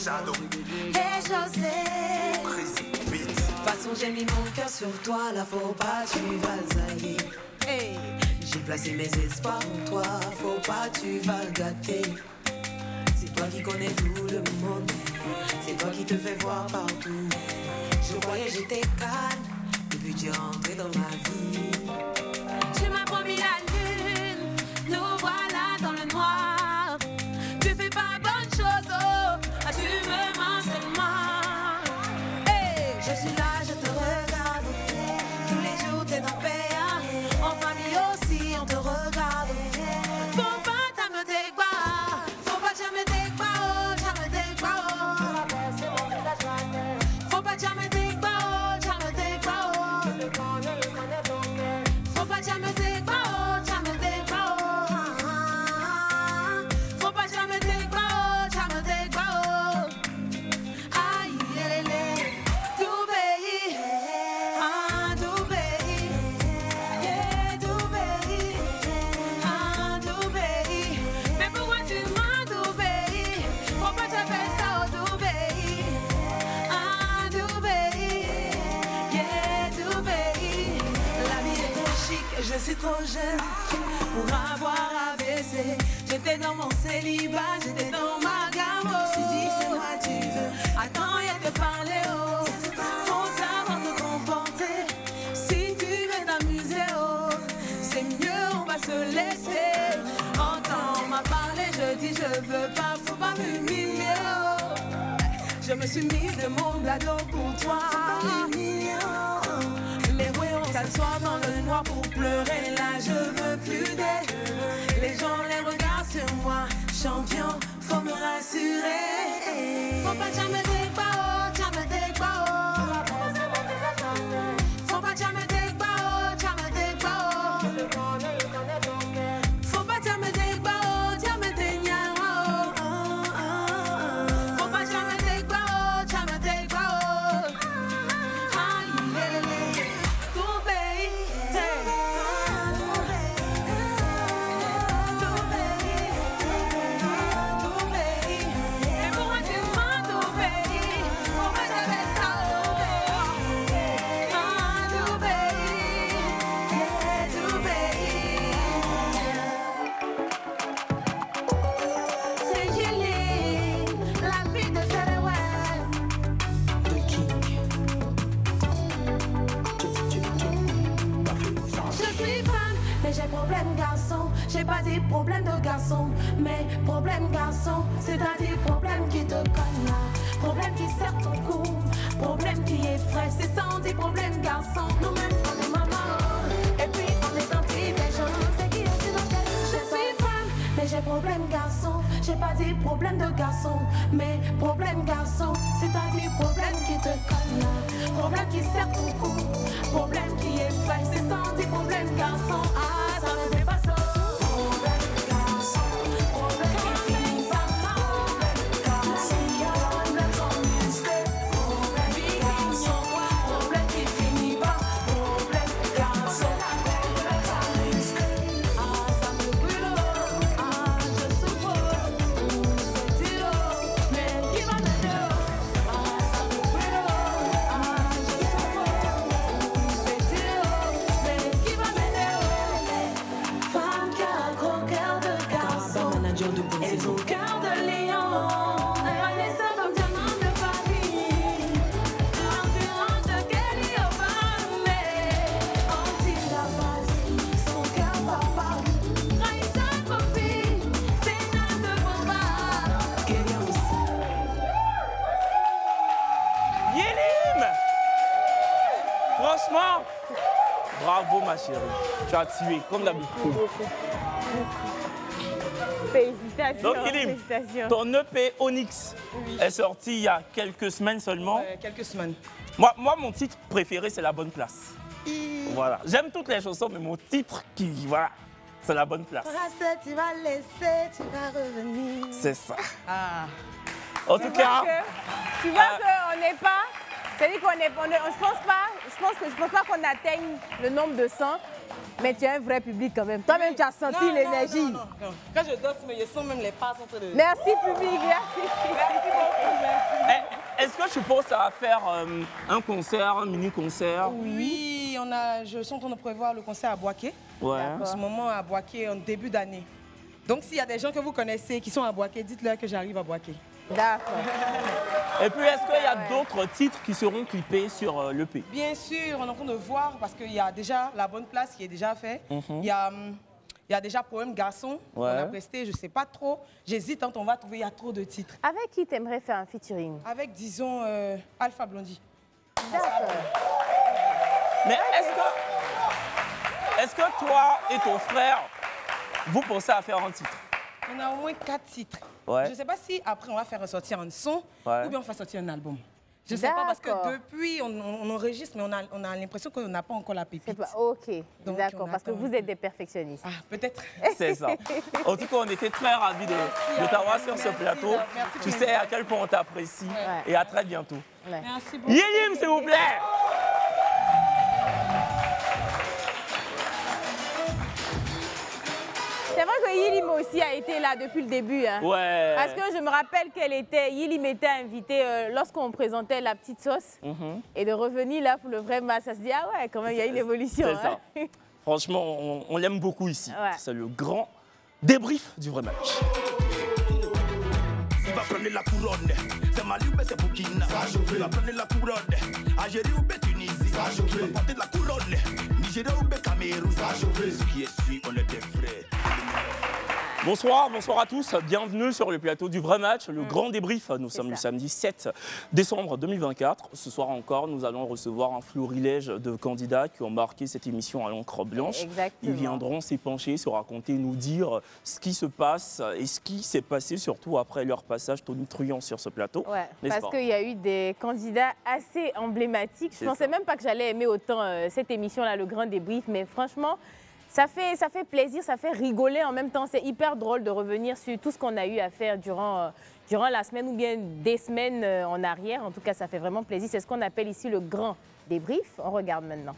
Et je sais. De toute façon, j'ai mis mon cœur sur toi, là, faut pas tu vas haïr. Hey. J'ai placé mes espoirs en toi, faut pas tu vas gâter. C'est toi qui connais tout le monde, c'est toi qui te fais voir partout. Je croyais j'étais calme, depuis tu es rentré dans ma vie. Tu m'as promis la lune, nous voilà dans le noir. Tu fais pas bonne chose, oh, tu me mens seulement. Hey, je suis là, je te regarde, tous les jours t'es dans paix. En famille aussi, on te regarde. Faut pas t'amener tes bas, faut pas jamais tes bas, oh, jamais tes bas, oh. Faut pas jamais tes bas, oh, jamais tes bas, oh. Faut pas jamais tes bas, oh, jamais tes bas, oh. Faut pas jamais tes bas, oh, jamais tes bas, oh. Aïe, lélé, tout pays, ah, tout pays. Mais pourquoi tu m'as tout pays? Faut pas te faire ça au tout pays. Ah, tout pays. Yeah, tout pays. La vie est trop chic, je suis trop jeune pour avoir AVC. J'étais dans mon célibat, j'étais dans ma gamme. Je me suis dit, c'est moi tu veux. Attends, y'a te parler, oh. Faut savoir te comporter. Si tu veux t'amuser, oh, c'est mieux, on va se laisser. Entends m'a parlé, je dis je veux pas, faut pas m'humilier, oh. Je me suis mise de mon bladeau pour toi. Mais oui, on s'assoit dans le noir pour pleurer. Là, je veux plus d'aide. Les gens les regardent sur moi. Champion, faut me rassurer. Faut pas jamais te bas, jamais te bas. Faut pas jamais te bas, jamais te bas. Faut pas jamais te bas, jamais te nia. Faut pas jamais te bas, jamais te bas. Aïe, lélé, ton pays, ton pays. Et pourquoi tu prends ton pays? Faut pas jamais ça au pays. Ah, ton pays, yeah, ton pays. C'est Yéline, la vie de Sarawak. The King. Je suis femme, mais j'ai problème garçon. J'ai pas dit problème de garçon, mais problème garçon. C'est-à-dire problème qui te cogne là, problème qui serre ton cou, problème qui est frais. C'est sans dire problème garçon. Nous-mêmes on est maman, et puis on est gentil des gens. C'est qui est dans tête. Je suis femme, mais j'ai problème garçon. J'ai pas dit problème de garçon, mais problème garçon. C'est-à-dire problème qui te cogne là, problème qui serre ton cou, problème qui est frais. C'est sans dire problème garçon. Ah, ça ne fait pas ça. Problème garçon, problème qui finit pas. Problème garçon, problème sans musclé. Problème garçon, problème qui finit pas. Problème garçon, problème sans musclé. Ah, ça me brûle, ah, je souffre. C'est dur, mais qui va m'aider? Ah, ça me brûle, ah, je souffre. C'est dur, mais qui va m'aider? Femme qui a un gros cœur de garçon, et son cœur de lion. Elle est sa femme diamant de Paris. L'endurance de Kelly Obama. On dit la base, son cœur papa. Raïs sa copine, c'est notre combat. Kelly aussi. Yélim! Franchement, bravo ma chérie. Tu as tué, comme d'habitude. Félicitations. Donc Yélim, Félicitations. ton EP Onyx est sorti il y a quelques semaines seulement. Quelques semaines. Moi, mon titre préféré, c'est La Bonne Place. Voilà. J'aime toutes les chansons, mais mon titre, voilà, c'est La Bonne Place. Rassé, tu vas laisser, tu vas revenir. C'est ça. Ah. En tout cas, Tu vois qu'on n'est pas. C'est-à-dire qu'on est. Je pense pas qu'on atteigne le nombre de 100. Mais tu as un vrai public quand même. Toi-même, tu as senti l'énergie. Non. Quand je danse, je sens même les pas entre les... Merci, public. Merci. Merci beaucoup, merci. Est-ce que tu penses à faire un concert, un mini-concert? Oui, je suis en train de prévoir le concert à Boaké. Ouais. En ce moment, à Boaké, en début d'année. Donc, s'il y a des gens que vous connaissez qui sont à Boaké, dites-leur que j'arrive à Boaké. D'accord. Et puis, est-ce qu'il y a d'autres titres qui seront clippés sur l'EP? Bien sûr, on est en train de voir parce qu'il y a déjà La Bonne Place qui est déjà fait. Il y a déjà Poème Garçon. Ouais. On a presté, je ne sais pas trop. J'hésite, on va trouver, il y a trop de titres. Avec qui t'aimerais faire un featuring? Avec, disons, Alpha Blondie. D'accord. Mais est-ce que toi et ton frère, vous pensez à faire un titre? On a au moins 4 titres. Ouais. Je ne sais pas si après on va faire sortir un son ou bien on va sortir un album. Je ne sais pas parce que depuis on enregistre, mais on a l'impression qu'on n'a pas encore la pépite. Ok, d'accord, parce que vous êtes des perfectionnistes. Ah, peut-être. C'est ça. En tout cas, on était très ravis de t'avoir sur ce plateau. Merci, tu sais à quel point on t'apprécie. Ouais. Et à très bientôt. Ouais. Merci beaucoup. Yilim, s'il vous plaît. C'est vrai que Yilim aussi a été là depuis le début. Hein. Ouais. Parce que je me rappelle Yilim était invitée lorsqu'on présentait La Petite Sauce. Et de revenir là pour le vrai match, ça se dit, ah ouais, quand même, il y a une évolution. C'est ça. Franchement, on l'aime beaucoup ici. Ouais. C'est le grand débrief du vrai match. Va prendre la couronne, c'est Mali ou c'est Burkina. Va prendre la couronne, Algérie ou Tunisie. Va porter la couronne, Nigeria ou Cameroun. Ce qui est sûr, on est des frères. Bonsoir à tous, bienvenue sur le plateau du vrai match, le grand débrief. Nous sommes le samedi 7 décembre 2024. Ce soir encore, nous allons recevoir un florilège de candidats qui ont marqué cette émission à l'encre blanche. Exactement. Ils viendront s'épancher, se raconter, nous dire ce qui se passe et ce qui s'est passé, surtout après leur passage tonitruant sur ce plateau. Ouais, parce qu'il y a eu des candidats assez emblématiques. Je ne pensais même pas que j'allais aimer autant cette émission-là, le grand débrief, mais franchement, ça fait plaisir, ça fait rigoler en même temps. C'est hyper drôle de revenir sur tout ce qu'on a eu à faire durant la semaine ou bien des semaines en arrière. En tout cas, ça fait vraiment plaisir. C'est ce qu'on appelle ici le grand débrief. On regarde maintenant.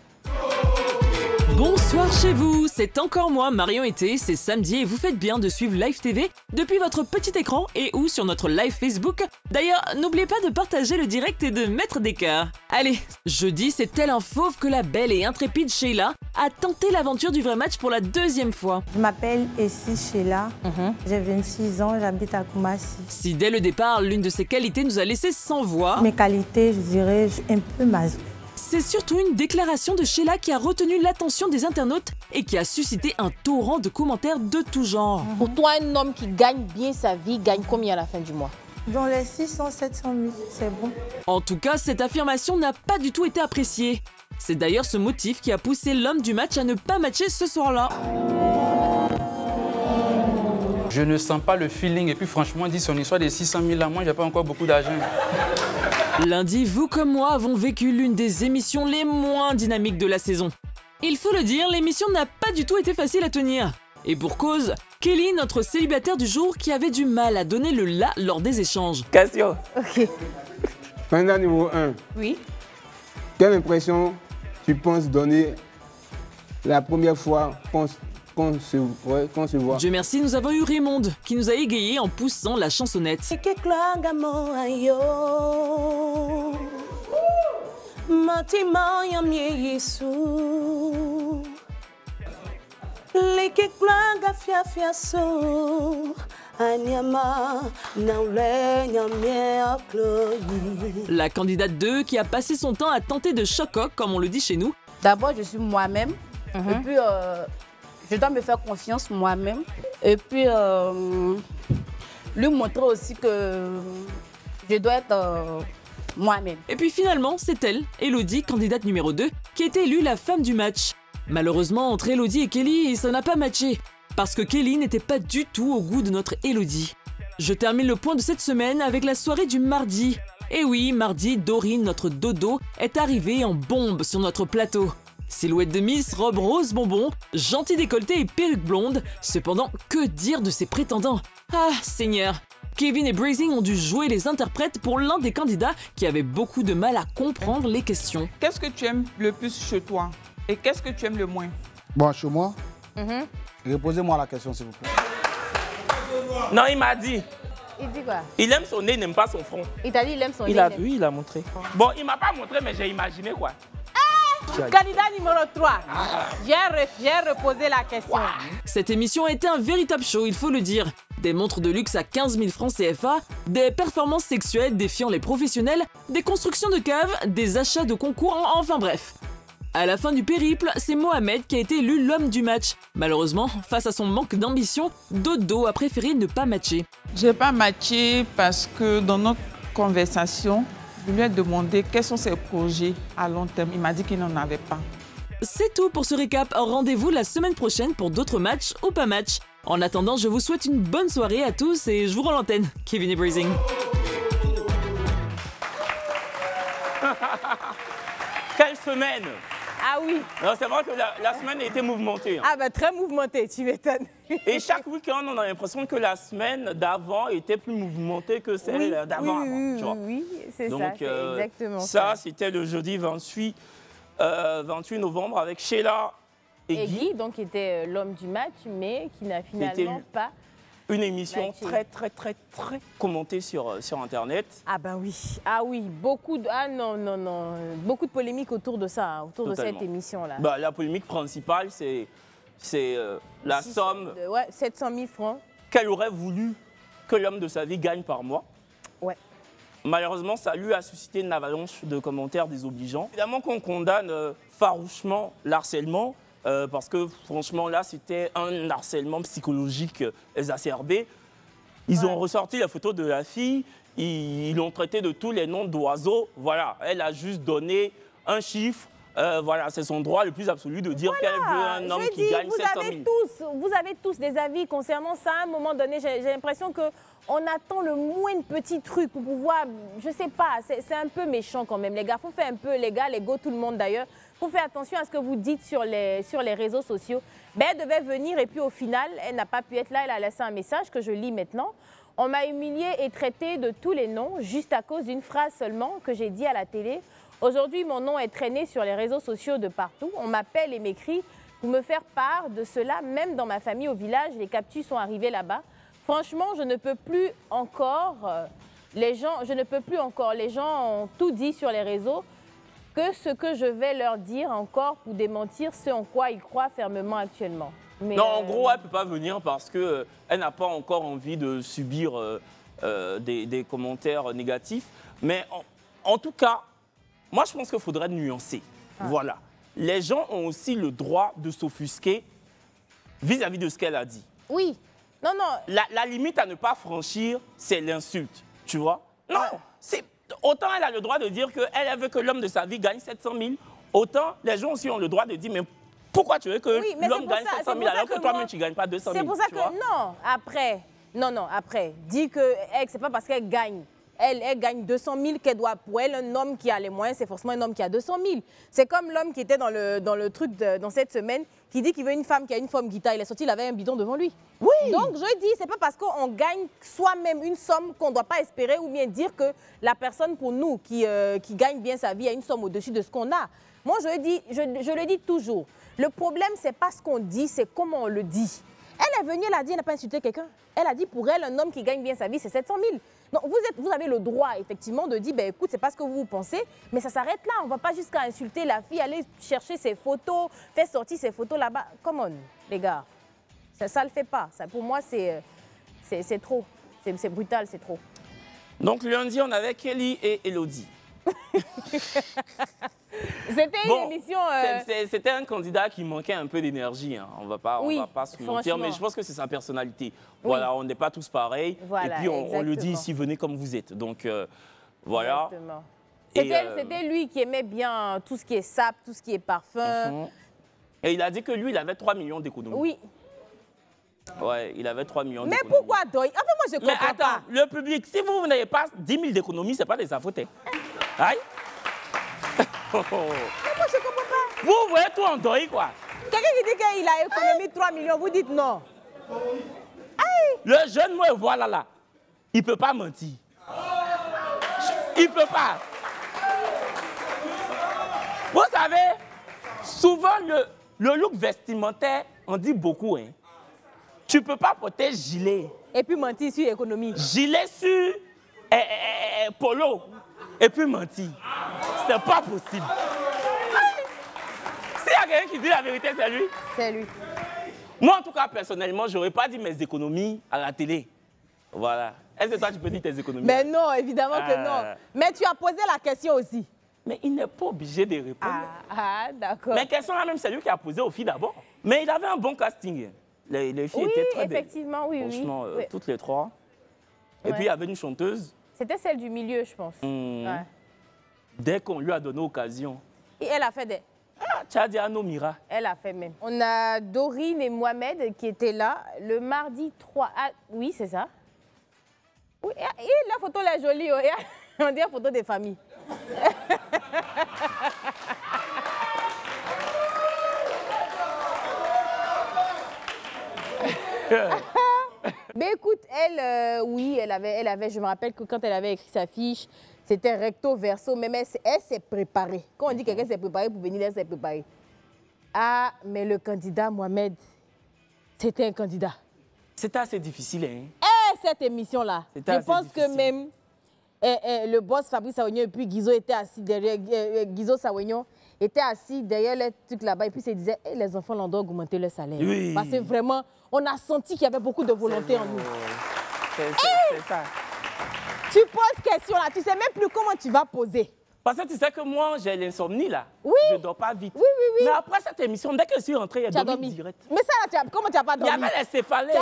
Bonsoir chez vous, c'est encore moi, Marion Été, c'est samedi et vous faites bien de suivre Live TV depuis votre petit écran et ou sur notre live Facebook. D'ailleurs, n'oubliez pas de partager le direct et de mettre des cœurs. Allez, jeudi, c'est tel un fauve que la belle et intrépide Sheila a tenté l'aventure du vrai match pour la deuxième fois. Je m'appelle Essie Sheila, j'ai 26 ans, j'habite à Koumassi. Si dès le départ, l'une de ses qualités nous a laissé sans voix... Mes qualités, je dirais, un peu maso. C'est surtout une déclaration de Sheila qui a retenu l'attention des internautes et qui a suscité un torrent de commentaires de tout genre. Pour toi, un homme qui gagne bien sa vie, gagne combien à la fin du mois? Dans les 600, 700 000, c'est bon. En tout cas, cette affirmation n'a pas du tout été appréciée. C'est d'ailleurs ce motif qui a poussé l'homme du match à ne pas matcher ce soir-là. Je ne sens pas le feeling et puis franchement, dit son histoire des 600 000 là, moi, j'ai pas encore beaucoup d'argent. Lundi, vous comme moi avons vécu l'une des émissions les moins dynamiques de la saison. Il faut le dire, l'émission n'a pas du tout été facile à tenir. Et pour cause, Kelly, notre célibataire du jour, qui avait du mal à donner le la lors des échanges. Cassio. Ok. Candidat numéro 1. Oui. Quelle impression tu penses donner la première fois qu'on se voit? Dieu merci, nous avons eu Raymond, qui nous a égayé en poussant la chansonnette. La candidate 2 qui a passé son temps à tenter de choc-oc, comme on le dit chez nous. D'abord, je suis moi-même. Et puis, je dois me faire confiance moi-même. Et puis, lui montrer aussi que je dois être moi-même. Et puis finalement, c'est elle, Elodie, candidate numéro 2, qui a été élue la femme du match. Malheureusement, entre Elodie et Kelly, ça n'a pas matché. Parce que Kelly n'était pas du tout au goût de notre Elodie. Je termine le point de cette semaine avec la soirée du mardi. Et oui, mardi, Dorine, notre dodo, est arrivée en bombe sur notre plateau. Silhouette de Miss, robe rose bonbon, gentil décolleté et perruque blonde. Cependant, que dire de ses prétendants? Ah, Seigneur! Kevin et Brazing ont dû jouer les interprètes pour l'un des candidats qui avait beaucoup de mal à comprendre les questions. Qu'est-ce que tu aimes le plus chez toi? Et qu'est-ce que tu aimes le moins? Bon, chez moi, reposez-moi la question, s'il vous plaît. Non, il m'a dit. Il dit quoi? Il aime son nez, il n'aime pas son front. Il t'a dit il aime son nez? Il a vu, il a montré. Bon, il m'a pas montré, mais j'ai imaginé quoi. Candidat numéro 3, j'ai reposé la question. Cette émission a été un véritable show, il faut le dire. Des montres de luxe à 15 000 francs CFA, des performances sexuelles défiant les professionnels, des constructions de caves, des achats de concours, enfin bref. À la fin du périple, c'est Mohamed qui a été élu l'homme du match. Malheureusement, face à son manque d'ambition, Dodo a préféré ne pas matcher. J'ai pas matché parce que dans notre conversation, je lui ai demandé quels sont ses projets à long terme. Il m'a dit qu'il n'en avait pas. C'est tout pour ce récap. Rendez-vous la semaine prochaine pour d'autres matchs ou pas matchs. En attendant, je vous souhaite une bonne soirée à tous et je vous rends l'antenne. Kevin et Breezing. Quelle semaine! Ah oui. C'est vrai que la semaine a été mouvementée. Hein. Ah bah très mouvementée, tu m'étonnes. Et chaque week-end, on a l'impression que la semaine d'avant était plus mouvementée que celle d'avant. Oui, c'est ça, c'est exactement ça. C'était le jeudi 28 novembre avec Sheila et Guy. Donc qui était l'homme du match, mais qui n'a finalement pas... Une émission très commentée sur Internet. Ah ben oui, beaucoup de... beaucoup de polémiques autour de ça, autour de cette émission-là. Bah, la polémique principale, c'est la somme... 700 000 francs. Qu'elle aurait voulu que l'homme de sa vie gagne par mois. Ouais. Malheureusement, ça lui a suscité une avalanche de commentaires désobligeants. Évidemment qu'on condamne farouchement l'harcèlement, parce que franchement là c'était un harcèlement psychologique exacerbé. Ils ont ressorti la photo de la fille, ils l'ont traité de tous les noms d'oiseaux. Voilà, elle a juste donné un chiffre. Voilà, c'est son droit le plus absolu de dire qu'elle veut un homme qui gagne 700 000. Vous avez tous des avis concernant ça. À un moment donné, j'ai l'impression qu'on attend le moindre petit truc pour pouvoir... Je sais pas, c'est un peu méchant quand même. Les gars, faut faire un peu, les gars, les go, tout le monde d'ailleurs. Faut faire attention à ce que vous dites sur les réseaux sociaux. Ben, elle devait venir et puis au final, elle n'a pas pu être là. Elle a laissé un message que je lis maintenant. On m'a humiliée et traitée de tous les noms juste à cause d'une phrase seulement que j'ai dit à la télé. Aujourd'hui, mon nom est traîné sur les réseaux sociaux de partout. On m'appelle et m'écrit pour me faire part de cela. Même dans ma famille au village, les captus sont arrivés là-bas. Franchement, je ne peux plus encore. Les gens ont tout dit sur les réseaux. Que ce que je vais leur dire encore pour démentir ce en quoi ils croient fermement actuellement. Mais non, en gros, elle ne peut pas venir parce qu'elle n'a pas encore envie de subir des commentaires négatifs. Mais en tout cas, moi, je pense qu'il faudrait nuancer. Voilà. Les gens ont aussi le droit de s'offusquer vis-à-vis de ce qu'elle a dit. Oui. Non. La limite à ne pas franchir, c'est l'insulte. Tu vois? Non, c'est... Autant elle a le droit de dire qu'elle veut que l'homme de sa vie gagne 700 000, autant les gens aussi ont le droit de dire mais pourquoi tu veux que l'homme gagne 700 000 alors que toi-même tu ne gagnes pas 200 000? C'est pour ça que après, dit que c'est pas parce qu'elle gagne. Elle gagne 200 000 qu'elle doit, pour elle, un homme qui a les moyens, c'est forcément un homme qui a 200 000. C'est comme l'homme qui était dans le truc dans cette semaine, qui dit qu'il veut une femme qui a une forme guitare. Il est sorti, il avait un bidon devant lui. Oui. Donc, je dis, c'est pas parce qu'on gagne soi-même une somme qu'on ne doit pas espérer ou bien dire que la personne, pour nous, qui gagne bien sa vie, a une somme au-dessus de ce qu'on a. Moi, je le dis toujours. Le problème, c'est pas ce qu'on dit, c'est comment on le dit. Elle est venue, elle a dit, elle n'a pas insulté quelqu'un. Elle a dit, pour elle, un homme qui gagne bien sa vie, c'est 700 000. Donc, vous avez le droit, effectivement, de dire, ben, écoute, c'est pas ce que vous pensez, mais ça s'arrête là. On ne va pas jusqu'à insulter la fille, aller chercher ses photos, faire sortir ses photos là-bas. Come on, les gars. Ça ne le fait pas. Ça, pour moi, c'est trop. C'est brutal, c'est trop. Donc, lundi, on avait Kelly et Elodie. C'était une émission... C'était un candidat qui manquait un peu d'énergie. Hein. On va pas se mentir, mais je pense que c'est sa personnalité. Voilà, on n'est pas tous pareils. Voilà, et puis, on le dit ici, venez comme vous êtes. Donc, voilà. C'était lui qui aimait bien tout ce qui est sap, tout ce qui est parfum. Et il a dit que lui, il avait 3 millions d'économies. Oui. Ouais, il avait 3 millions d'économies. Mais pourquoi Doy? Enfin, moi, je comprends pas. Mais attends, le public, si vous n'avez pas 10 000 d'économies, ce n'est pas des affaires. Aïe. Mais moi, je comprends pas. Vous voyez tout en Doy, quoi. Quelqu'un qui dit qu'il a économisé 3 millions, vous dites non. Aïe. Le jeune, moi, voilà là. Il ne peut pas mentir. Il ne peut pas. Vous savez, souvent, le look vestimentaire, on dit beaucoup. Hein. Tu ne peux pas porter gilet. Et puis mentir sur l'économie. Gilet sur polo. Et puis mentir. C'est pas possible. S'il y a quelqu'un qui dit la vérité, c'est lui. C'est lui. Moi, en tout cas, personnellement, je n'aurais pas dit mes économies à la télé. Voilà. Est-ce que toi, tu peux dire tes économies? Mais non, évidemment que non. Mais tu as posé la question aussi. Mais il n'est pas obligé de répondre. Ah, d'accord. Mais question là même, c'est lui qui a posé aux filles d'abord. Mais il avait un bon casting. Les filles étaient très belles. Effectivement, oui, franchement, oui. toutes les trois. Et puis, il y avait une chanteuse. C'était celle du milieu, je pense. Ouais. Dès qu'on lui a donné occasion. Et elle a fait des... Ah, Tchadiano Mira. Elle a fait même. On a Dorine et Mohamed qui étaient là le mardi 3... Ah, oui, c'est ça. Oui, et la photo, elle est jolie. On dit la photo des familles. Mais écoute, elle, oui, elle avait, je me rappelle que quand elle avait écrit sa fiche, c'était recto verso, même elle s'est préparée. Quand on dit que quelqu'un s'est préparé pour venir, elle s'est préparée. Ah, mais le candidat Mohamed, c'était un candidat. C'était assez difficile, hein? Cette émission-là, je pense que même le boss Fabrice Sawignon et puis Guizo étaient assis derrière, Guizo Sawignon était assis derrière les trucs là-bas et puis se disait hey, les enfants, on doit augmenter leur salaire. Oui. Parce que vraiment, on a senti qu'il y avait beaucoup de volonté en nous. C'est ça. Tu poses question là, tu sais même plus comment tu vas poser. Parce que tu sais que moi, j'ai l'insomnie là. Oui. Je ne dors pas vite. Oui, oui, oui. Mais après cette émission, dès que je suis rentrée, il y a dormi direct. Mais ça là, comment tu n'as pas dormi? Il y avait les céphalées.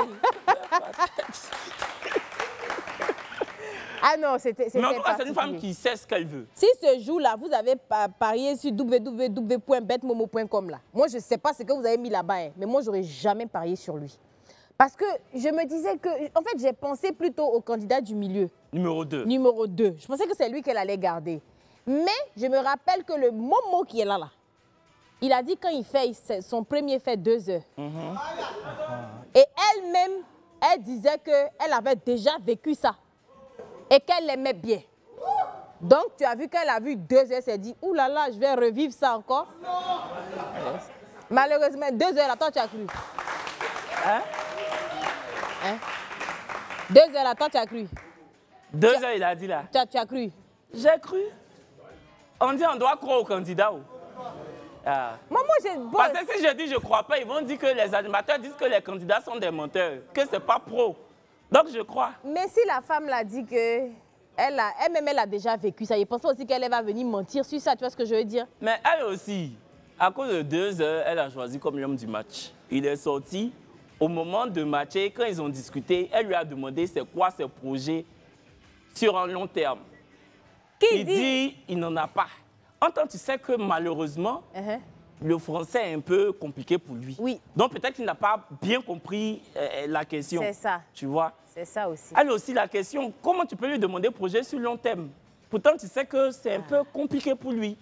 Ah non, c'était mais en tout cas, c'est une femme qui sait ce qu'elle veut. Si ce jour-là, vous avez parié sur www.betmomo.com là, moi, je ne sais pas ce que vous avez mis là-bas, hein, mais moi, je n'aurais jamais parié sur lui. Parce que je me disais que, en fait, j'ai pensé plutôt au candidat du milieu. Numéro 2. Numéro 2. Je pensais que c'est lui qu'elle allait garder. Mais je me rappelle que le Momo qui est là, il a dit quand il fait son premier fait 2 heures. Et elle-même, elle disait qu'elle avait déjà vécu ça. Et qu'elle l'aimait bien. Donc, tu as vu qu'elle a vu 2 heures, elle s'est dit, ouh là là, je vais revivre ça encore. Malheureusement, 2 heures, là, toi, tu as cru. Hein? 2 heures, là, toi, tu as cru. 2 heures, il a dit là. Tu as cru. J'ai cru. On dit on doit croire aux candidats. Ah. Moi, j'ai... Parce que si je dis je ne crois pas, ils vont dire que les animateurs disent que les candidats sont des menteurs, que ce n'est pas pro. Donc, je crois. Mais si la femme l'a dit que elle-même, elle a déjà vécu ça, je pense pas aussi qu'elle va venir mentir sur ça, tu vois ce que je veux dire? Mais elle aussi, à cause de 2 heures, elle a choisi comme l'homme du match. Il est sorti au moment de matcher, quand ils ont discuté, elle lui a demandé c'est quoi ses projets sur un long terme. Il dit il n'en a pas. En tant que tu sais que malheureusement, le français est un peu compliqué pour lui. Oui. Donc peut-être qu'il n'a pas bien compris la question. C'est ça. Tu vois? C'est ça aussi. Elle aussi la question, comment tu peux lui demander projet sur long terme? Pourtant tu sais que c'est un peu compliqué pour lui.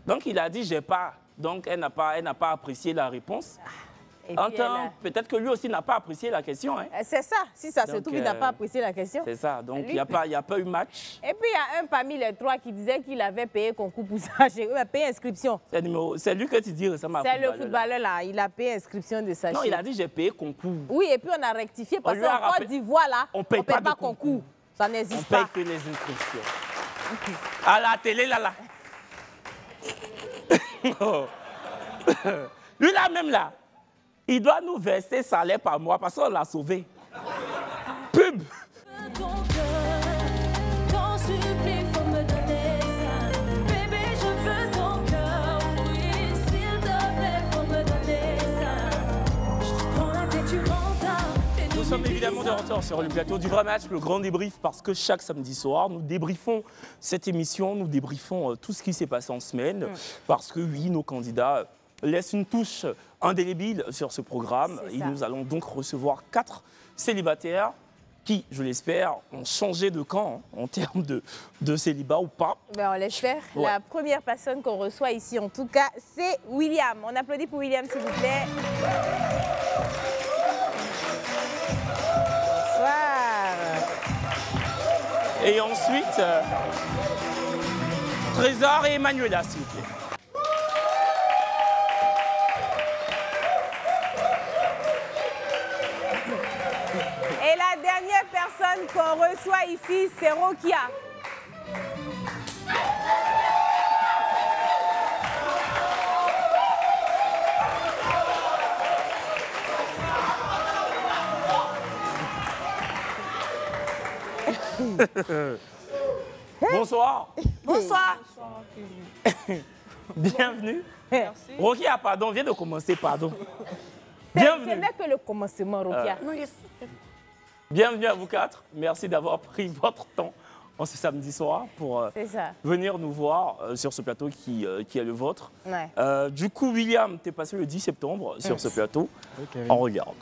Donc il a dit j'ai pas. Donc elle n'a pas apprécié la réponse. Peut-être que lui aussi n'a pas apprécié la question. Hein. C'est ça. Si ça se trouve, il n'a pas apprécié la question. C'est ça. Donc il n'y a pas eu match. Et puis il y a un parmi les 3 qui disait qu'il avait payé concours pour ça. Il a payé inscription. C'est lui que tu dis récemment. C'est le footballeur là. Il a payé inscription de sa chaîne. Non, il a dit j'ai payé concours. Oui, et puis on a rectifié parce qu'en Côte d'Ivoire là, on ne paye pas concours. Ça n'existe pas. On paye que les inscriptions. À la télé là. Lui là même là. Il doit nous verser salaire par mois parce qu'on l'a sauvé. Pub. Nous sommes évidemment de retour sur le plateau du Vrai Match, le grand débrief, parce que chaque samedi soir, nous débriefons cette émission, nous débriefons tout ce qui s'est passé en semaine, parce que oui, nos candidats laissent une touche indélébile sur ce programme. Et nous allons donc recevoir 4 célibataires qui, je l'espère, ont changé de camp en termes de célibat ou pas. Ben on l'espère. Ouais. La première personne qu'on reçoit ici, en tout cas, c'est William. On applaudit pour William, s'il vous plaît. Bonsoir. Et ensuite, Trésor et Emmanuela, s'il vous plaît. on reçoit ici, c'est Rokia. Bonsoir. Bonsoir. Bienvenue. Merci. Rokia, pardon, vient de commencer, pardon. Ce Bienvenue. n'est que le commencement, Rokia. Bienvenue à vous quatre. Merci d'avoir pris votre temps en ce samedi soir pour venir nous voir sur ce plateau qui est le vôtre. Ouais. Du coup, William, tu es passé le 10 septembre sur ce plateau. On regarde.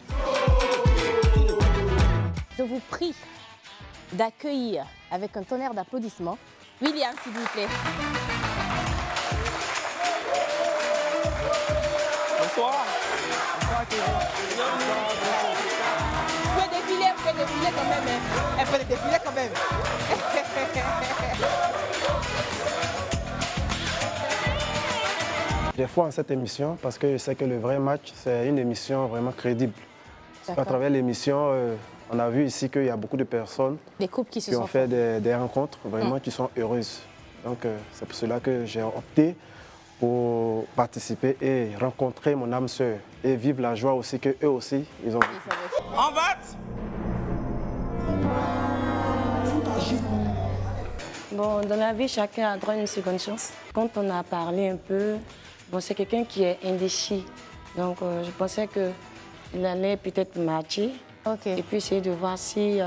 Je vous prie d'accueillir avec un tonnerre d'applaudissements William, s'il vous plaît. Bonsoir. Vous pouvez défiler quand même. Hein. Elle peut défiler quand même. J'ai foi en cette émission parce que je sais que le vrai match, c'est une émission vraiment crédible. À travers l'émission, on a vu ici qu'il y a beaucoup de personnes qui ont fait des rencontres vraiment qui sont heureuses. Donc c'est pour cela que j'ai opté pour participer et rencontrer mon âme sœur et vivre la joie aussi qu'eux aussi, ils ont vécu. En va. Bon, dans la vie, chacun a droit à une seconde chance. Quand on a parlé un peu, bon, c'est quelqu'un qui est indécis. Donc je pensais qu'il allait peut-être matcher. Et puis essayer de voir si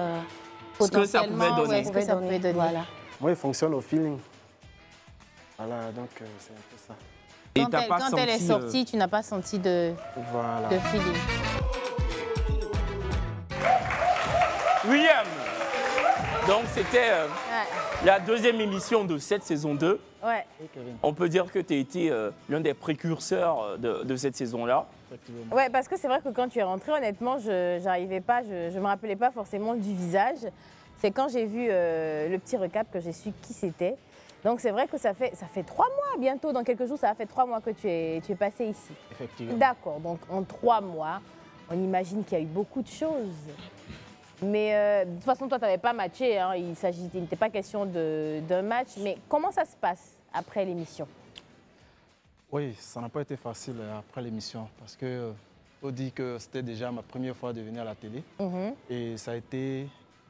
ce que ça pouvait donner. Voilà. Moi, il fonctionne au feeling. Voilà, donc c'est un peu ça. Et quand elle est sortie, tu n'as pas senti de feeling. William, donc c'était la deuxième émission de cette saison 2. Ouais. On peut dire que tu as été l'un des précurseurs de cette saison-là. Ouais, parce que c'est vrai que quand tu es rentré, honnêtement, je me rappelais pas forcément du visage. C'est quand j'ai vu le petit recap que j'ai su qui c'était. Donc c'est vrai que ça fait 3 mois bientôt, dans quelques jours, ça a fait 3 mois que tu es passé ici. Effectivement. D'accord, donc en 3 mois, on imagine qu'il y a eu beaucoup de choses. Mais de toute façon, toi, tu n'avais pas matché, hein, il n'était pas question d'un match. Mais comment ça se passe après l'émission? Oui, ça n'a pas été facile après l'émission parce que faut dire que c'était déjà ma première fois de venir à la télé. Et ça a été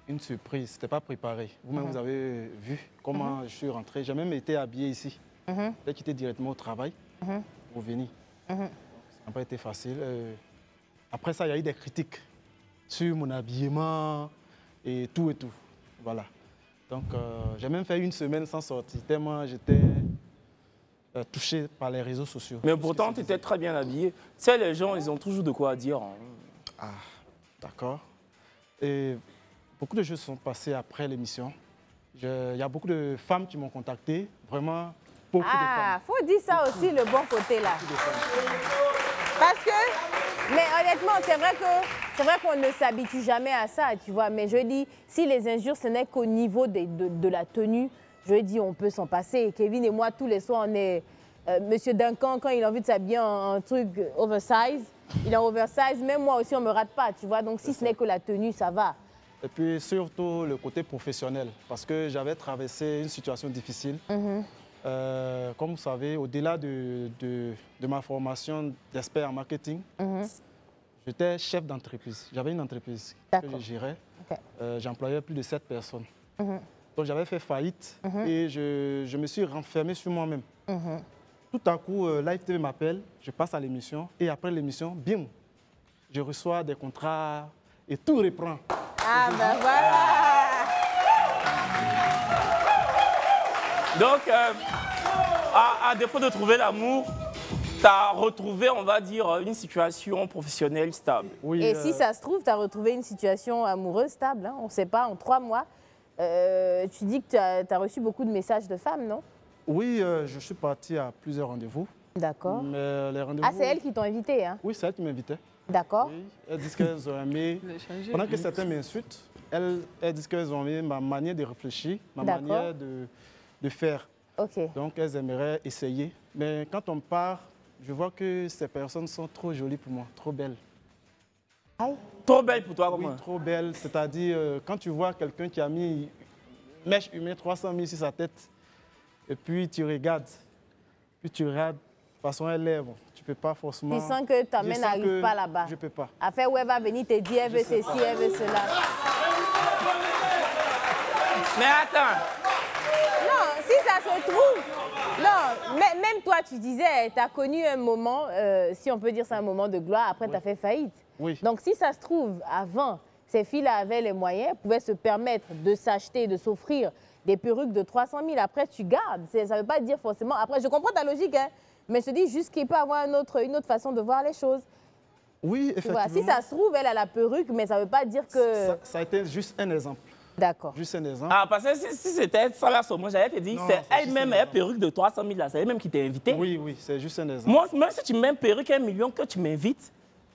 une surprise, ce n'était pas préparé. Vous-même, vous avez vu comment je suis rentré. J'ai même été habillé ici. J'ai quitté directement au travail pour venir. Ça n'a pas été facile. Après ça, il y a eu des critiques sur mon habillement et tout et tout. Voilà. Donc, j'ai même fait 1 semaine sans sortir, tellement j'étais touché par les réseaux sociaux. Mais pourtant, tu étais très bien habillé. Tu sais, les gens, ils ont toujours de quoi dire. Ah, d'accord. Et beaucoup de choses sont passées après l'émission. Il y a beaucoup de femmes qui m'ont contacté, vraiment beaucoup de femmes. Ah, faut dire ça aussi, le bon côté là. Parce que, mais honnêtement, c'est vrai qu'on ne s'habitue jamais à ça, tu vois. Mais je dis, si les injures, ce n'est qu'au niveau de la tenue, je dis, on peut s'en passer. Kevin et moi, tous les soirs, on est... Monsieur Duncan, quand il a envie de s'habiller en truc oversize, il est en oversize. Même moi aussi, on ne me rate pas, tu vois. Donc, si ce n'est que la tenue, ça va. Et puis, surtout, le côté professionnel. Parce que j'avais traversé une situation difficile. Comme vous savez, au-delà de ma formation d'expert en marketing, j'étais chef d'entreprise. J'avais une entreprise que je gérais. J'employais plus de 7 personnes. Donc j'avais fait faillite et je me suis renfermé sur moi-même. Tout à coup, Live TV m'appelle, je passe à l'émission et après l'émission, bim, je reçois des contrats et tout reprend. Ah ben voilà. Donc, à défaut de trouver l'amour, tu as retrouvé, on va dire, une situation professionnelle stable. Oui, et si ça se trouve, tu as retrouvé une situation amoureuse stable, hein, on ne sait pas, en 3 mois. Tu dis que tu as reçu beaucoup de messages de femmes, non? Oui, je suis parti à plusieurs rendez-vous. D'accord. Mais les rendez-vous... Ah, c'est elles qui t'ont invité, hein? Oui, c'est elles qui m'invitaient. D'accord. Oui, elles disent qu'elles ont aimé... Pendant que certains m'insultent, elles disent qu'elles ont aimé ma manière de réfléchir, ma manière de faire. Donc, elles aimeraient essayer. Mais quand on part, je vois que ces personnes sont trop jolies pour moi, trop belles. Aïe. Trop belle pour toi, Oui, comment? trop belle. C'est-à-dire, quand tu vois quelqu'un qui a mis une mèche humaine 300 000 sur sa tête, et puis tu regardes, de façon elle lève, tu peux pas forcément... Tu sens que ta main n'arrive pas là-bas. Je peux pas. Après, où elle va venir te dire, elle veut ceci, elle veut cela. Mais attends. Non, si ça se trouve... Non, même toi, tu disais, tu as connu un moment, si on peut dire c'est un moment de gloire, après tu as fait faillite. Oui. Donc si ça se trouve, avant, ces filles-là avaient les moyens, pouvaient se permettre de s'acheter, de s'offrir des perruques de 300 000. Après, tu gardes. Ça ne veut pas dire forcément... Après, je comprends ta logique, hein, mais je te dis juste qu'il peut avoir une autre façon de voir les choses. Oui, effectivement. Si ça se trouve, elle a la perruque, mais ça ne veut pas dire que... Ça a été juste un exemple. D'accord. Juste un exemple. Ah, parce que si c'était ça là, moi j'allais te dire, c'est elle-même, elle perruque de 300 000 là, c'est elle-même qui t'a invité. Oui, oui, c'est juste un exemple. Moi, même si tu mets une perruque 1 million que tu m'invites,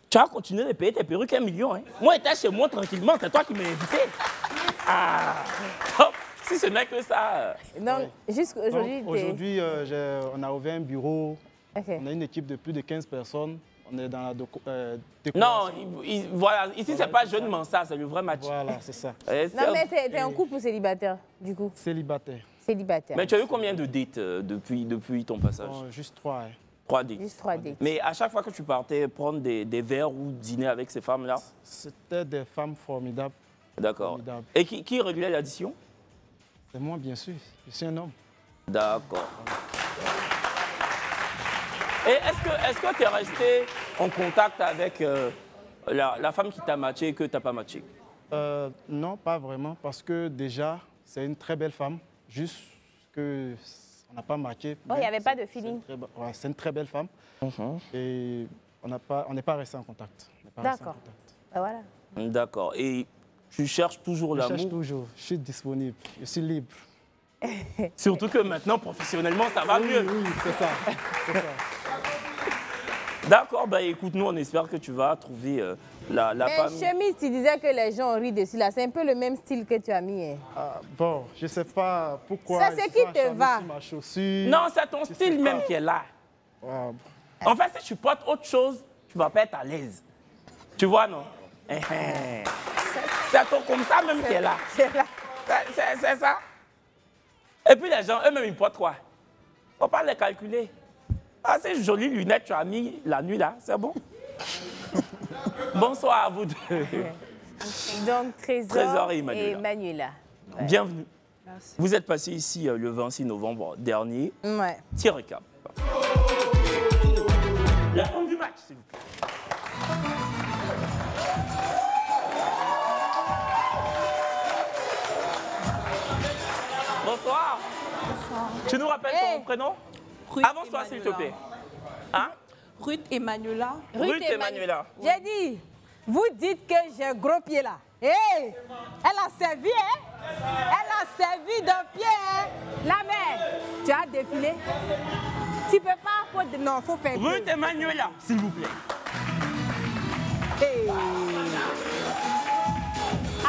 tu vas continuer de payer tes perruques 1 million. Hein. Moi, j'étais chez moi tranquillement, c'est toi qui m'as invité. Ah, hop, si ce n'est que ça. Donc, jusqu'aujourd'hui... Aujourd'hui, on a ouvert un bureau, Okay. On a une équipe de plus de 15 personnes. On est dans la décoration. Non, voilà, ici, c'est pas jeune ça, c'est le vrai match. Voilà, c'est ça. Non, mais t'es en couple ou célibataire, du coup? Célibataire. Célibataire. Mais tu as eu combien de dates depuis ton passage? Juste 3. Hein. 3 dates. Juste 3 dates. Mais à chaque fois que tu partais prendre des verres ou dîner avec ces femmes-là? C'était des femmes formidables. D'accord. Et qui régulait l'addition? C'est moi, bien sûr. Je suis un homme. D'accord. Et est-ce que tu es resté en contact avec la femme qui t'a matché et que tu n'as pas matché? Non, pas vraiment, parce que déjà, c'est une très belle femme, juste que on n'a pas matché. Oh, il n'y avait pas de feeling. C'est une très belle femme. Et on n'est pas resté en contact. D'accord. Ben voilà. D'accord. Et tu cherches toujours l'amour? Je cherche toujours. Je suis disponible. Je suis libre. Surtout que maintenant, professionnellement, ça va mieux. Oui, c'est ça. D'accord, bah écoute, nous on espère que tu vas trouver la femme. Mais chemise, tu disais que les gens ont ri dessus là, c'est un peu le même style que tu as mis. Hein. Bon, je sais pas pourquoi. Ça, c'est qui te va? Non, c'est ton style même qui est là. En fait, si tu portes autre chose, tu vas pas être à l'aise. Tu vois, non? C'est ton comme ça même qui est là. C'est ça. Et puis les gens, eux-mêmes, ils portent quoi? Faut pas les calculer. Ah, ces jolies lunettes que tu as mis la nuit là, c'est bon? Bonsoir à vous deux. Donc, Trésor et Manuela. Ouais. Bienvenue. Merci. Vous êtes passé ici le 26 novembre dernier. Ouais. Petit récap. La fin du match, s'il vous plaît. Bonsoir. Bonsoir. Tu nous rappelles ton prénom? Avance-toi, s'il te plaît. Hein? Ruth Emmanuela. Ruth Emmanuela. J'ai dit, vous dites que j'ai un gros pied là. Hé, elle a servi, hein? Elle a servi d'un pied, hein? La mère, tu as défilé. Tu peux pas, non, faut faire. Ruth Emmanuela, s'il vous plaît. Hey.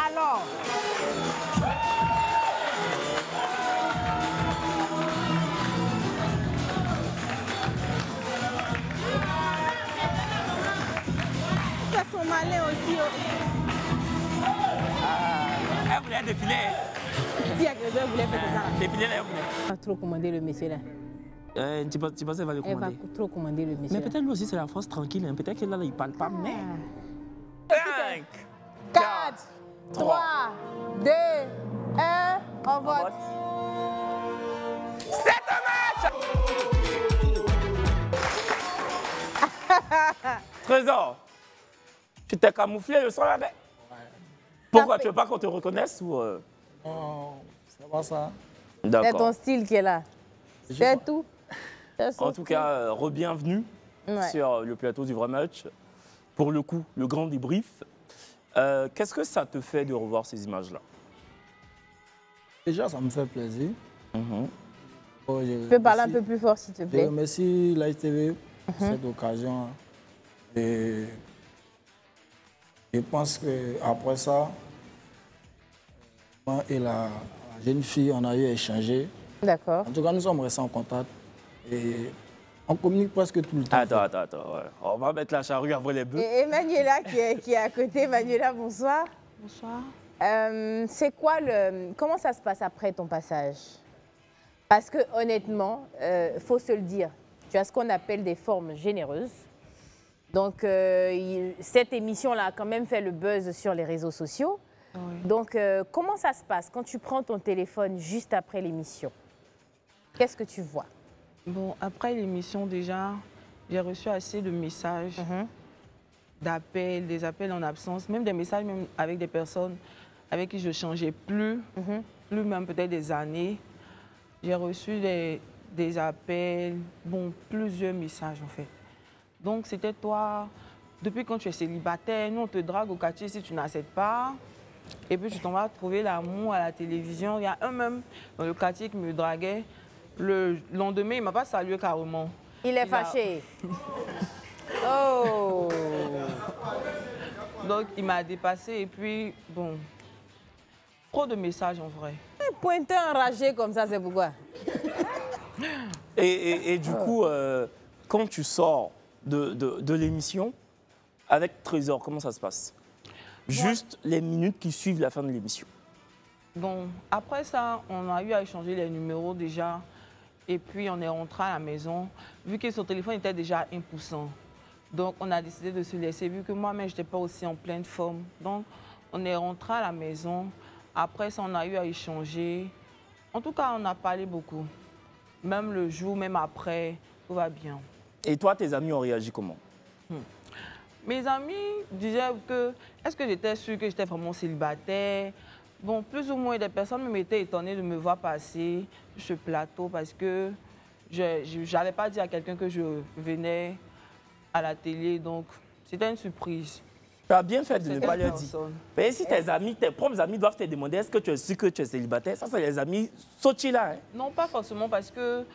Alors. Son malin aussi. Elle voulait défiler. Si agresseur voulait faire ça. Défiler, elle voulait. Elle va trop commander le monsieur là. Tu penses qu'elle va le commander? Elle va trop commander le monsieur. Mais peut-être lui aussi c'est la force tranquille. Hein. Peut-être qu'elle là, il parle pas. Mais... 5, 4, 3, 2, 1, on vote. C'est un match. Trésor. Tu t'es camouflé le soir là? Ouais. Pourquoi? Tu veux pas qu'on te reconnaisse ou Non, c'est pas ça. C'est ton style qui est là. C'est tout. En tout cas, re-bienvenue sur le plateau du Vrai Match. Pour le coup, le grand débrief. Qu'est-ce que ça te fait de revoir ces images-là? Déjà, ça me fait plaisir. Tu peux parler un peu plus fort, s'il te plaît. Je remercie l'ITV pour cette occasion. Et je pense qu'après ça, moi et la jeune fille, on a eu à échanger. D'accord. En tout cas, nous sommes restés en contact. Et On communique presque tout le temps. Attends. Ouais. On va mettre la charrue avant les bœufs. Et Manuela qui est à côté. Manuela, bonsoir. Bonsoir. C'est quoi comment ça se passe après ton passage? Parce que honnêtement, faut se le dire, tu as ce qu'on appelle des formes généreuses. Donc, cette émission-là a quand même fait le buzz sur les réseaux sociaux. Oui. Donc, comment ça se passe quand tu prends ton téléphone juste après l'émission? Qu'est-ce que tu vois? Bon, après l'émission, déjà, j'ai reçu assez de messages, d'appels, des appels en absence, même des messages même avec des personnes avec qui je ne changeais plus, plus même peut-être des années. J'ai reçu des appels, bon, plusieurs messages en fait. Donc, c'était toi, depuis quand tu es célibataire, nous on te drague au quartier si tu n'acceptes pas. Et puis, tu t'en vas trouver l'amour à la télévision. Il y a un même dans le quartier qui me draguait. Le lendemain, il ne m'a pas salué carrément. Il est fâché. Oh! Donc, il m'a dépassé et puis, bon, trop de messages en vrai. Pointer enragé comme ça, c'est pourquoi? Et du coup, quand tu sors de l'émission, avec Trésor, comment ça se passe? Juste les minutes qui suivent la fin de l'émission. Bon, après ça, on a eu à échanger les numéros déjà. Et puis, on est rentré à la maison, vu que son téléphone était déjà impuissant. Donc, on a décidé de se laisser, vu que moi-même, je n'étais pas aussi en pleine forme. Donc, on est rentré à la maison. Après ça, on a eu à échanger. En tout cas, on a parlé beaucoup. Même le jour, même après, tout va bien. Et toi, tes amis ont réagi comment? Mes amis disaient que, est-ce que j'étais sûre que j'étais vraiment célibataire? Bon, plus ou moins, des personnes m'étaient étonnées de me voir passer sur ce plateau parce que je n'avais pas dit à quelqu'un que je venais à la télé. Donc, c'était une surprise. Tu as bien fait de ne pas leur dire. Mais si tes amis, tes propres amis doivent te demander est-ce que tu es sûr que tu es célibataire, ça, c'est les amis sortis là. Hein? Non, pas forcément parce que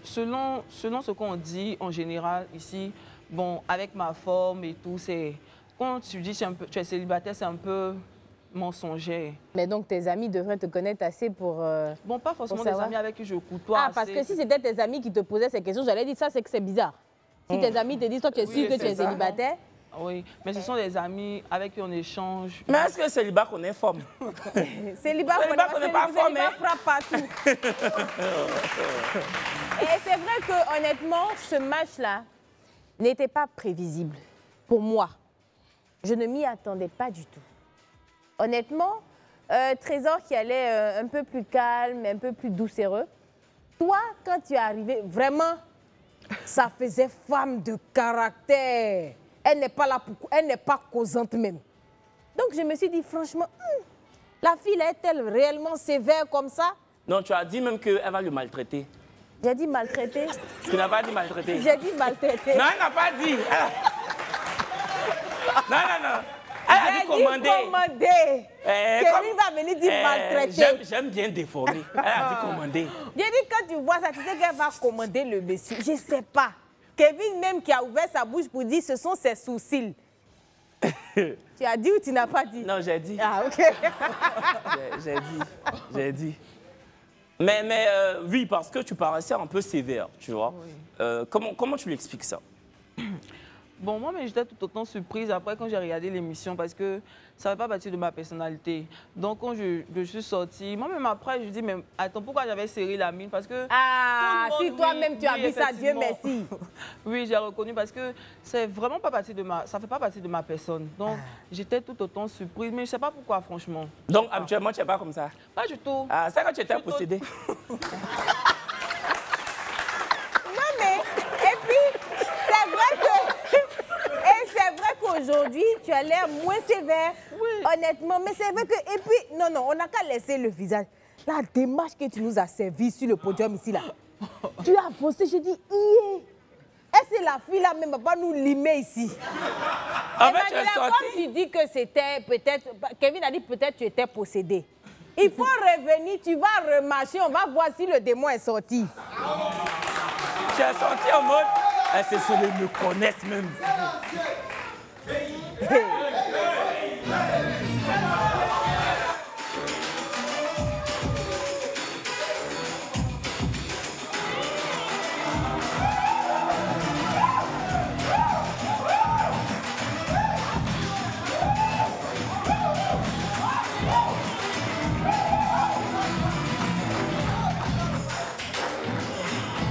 selon ce qu'on dit en général ici, bon, avec ma forme et tout, c'est quand tu dis que tu es célibataire, c'est un peu mensonger. Mais donc tes amis devraient te connaître assez pour... bon, pas forcément des amis avec qui je côtoie. Ah, parce que si c'était tes amis qui te posaient ces questions, j'allais dire ça, c'est que c'est bizarre. Si tes amis te disent, toi, tu es sûr que tu es célibataire. Oui, mais ce sont des amis avec qui on échange. Mais est-ce que célibat connaît forme? Célibat connaît pas forme, hein? Frappe partout. Et c'est vrai que honnêtement, ce match-là n'était pas prévisible pour moi. Je ne m'y attendais pas du tout. Honnêtement, Trésor qui allait un peu plus calme, un peu plus doucereux. Toi, quand tu es arrivé, vraiment, ça faisait femme de caractère. Elle n'est pas là pour... Elle n'est pas causante même. Donc, je me suis dit, franchement, la fille est-elle réellement sévère comme ça? Non, tu as dit même qu'elle va le maltraiter. J'ai dit maltraiter. Tu n'as pas dit maltraiter. J'ai dit maltraiter. Non, elle n'a pas dit. Non. Elle a dit commander. Commander. Kevin va venir dire maltraiter. J'aime bien déformer. Elle a dit commander. J'ai dit quand tu vois ça, tu sais qu'elle va commander le monsieur. Je ne sais pas. Kevin même qui a ouvert sa bouche pour dire ce sont ses sourcils. Tu as dit ou tu n'as pas dit? Non, j'ai dit. Ah, ok. J'ai dit. Mais oui, parce que tu paraissais un peu sévère, tu vois. Oui. Comment tu lui expliques ça? Bon, moi, j'étais tout autant surprise après quand j'ai regardé l'émission parce que ça ne fait pas partie de ma personnalité. Donc, quand je suis sortie, moi-même après, je me dis, mais attends, pourquoi j'avais serré la mine? Parce que... Ah, si toi-même tu as vu ça, Dieu merci. Oui, j'ai reconnu parce que c'est vraiment pas partie de ça fait pas partie de ma personne. Donc, j'étais tout autant surprise, mais je ne sais pas pourquoi, franchement. Donc, habituellement, tu n'es pas comme ça? Pas du tout. Ah, c'est quand tu étais possédée. Non, mais... Et puis, c'est vrai que... Et c'est vrai qu'aujourd'hui, tu as l'air moins sévère, oui. Honnêtement. Mais c'est vrai que... Et puis, non, on n'a qu'à laisser le visage. La démarche que tu nous as servi sur le podium ici, là. Tu as avancé, je dis, est-ce que la fille, là, même, va pas nous limer ici? Emmanuela, comme tu dis que c'était peut-être... Kevin a dit peut-être tu étais possédé. Il faut revenir, tu vas remarcher, on va voir si le démon est sorti. Tu es sorti en mode... Ces soleils me connaissent même.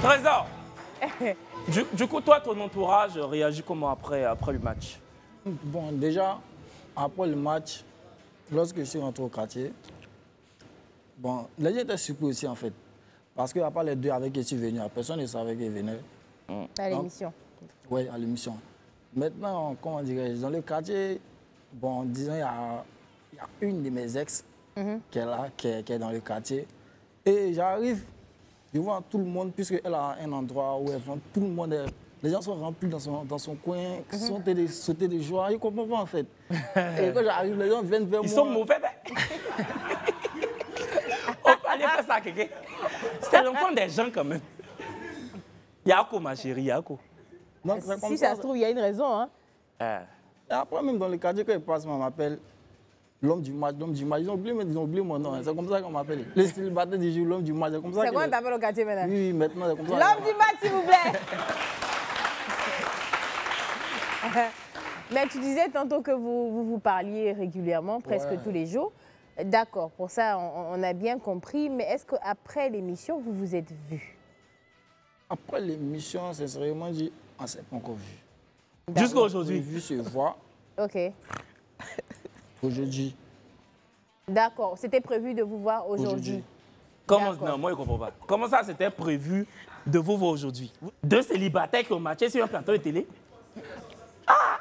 Trésor. Du coup, toi, ton entourage réagit comment après le match? Bon, déjà, après le match, lorsque je suis rentré au quartier, bon, les gens étaient surpris aussi en fait. Parce qu'à part les deux avec qui je suis venu, personne ne savait qu'ils venaient. À l'émission. Oui, à l'émission. Maintenant, comment dirais-je, dans le quartier, bon, disons, il y a une de mes ex qui est là, qui est dans le quartier. Et j'arrive, je vois tout le monde, puisqu'elle a un endroit où elle vend, tout le monde est... Les gens sont remplis dans son coin, ils sont sautés de joie, ils ne comprennent pas en fait. Et quand j'arrive, les gens viennent vers moi. Ils sont mauvais, on peut aller faire ça à quelqu'un. C'est l'enfant des gens quand même. Yako, ma chérie, Yako. Donc, si ça se trouve, il y a une raison. Hein. Et après, même dans le quartier, quand ils passent, on m'appelle l'homme du match, l'homme du match. Ils ont oublié mon nom, c'est comme ça qu'on m'appelle. Les célibataires du jour, l'homme du match, c'est comme ça. C'est quoi t'appelles au quartier maintenant? Oui, maintenant, c'est comme ça. L'homme du match, s'il vous plaît. Mais tu disais tantôt que vous parliez régulièrement, presque tous les jours. D'accord, pour ça, on a bien compris. Mais est-ce qu'après l'émission, vous vous êtes vus? Après l'émission, sincèrement dit, on ne s'est pas encore vu. Jusqu'à aujourd'hui. On s'est vu se voir. OK. Aujourd'hui. D'accord, c'était prévu de vous voir aujourd'hui. Comment, non, moi je ne comprends pas. Comment ça, c'était prévu de vous voir aujourd'hui? Deux célibataires qui ont matché sur un plateau de télé? Ah!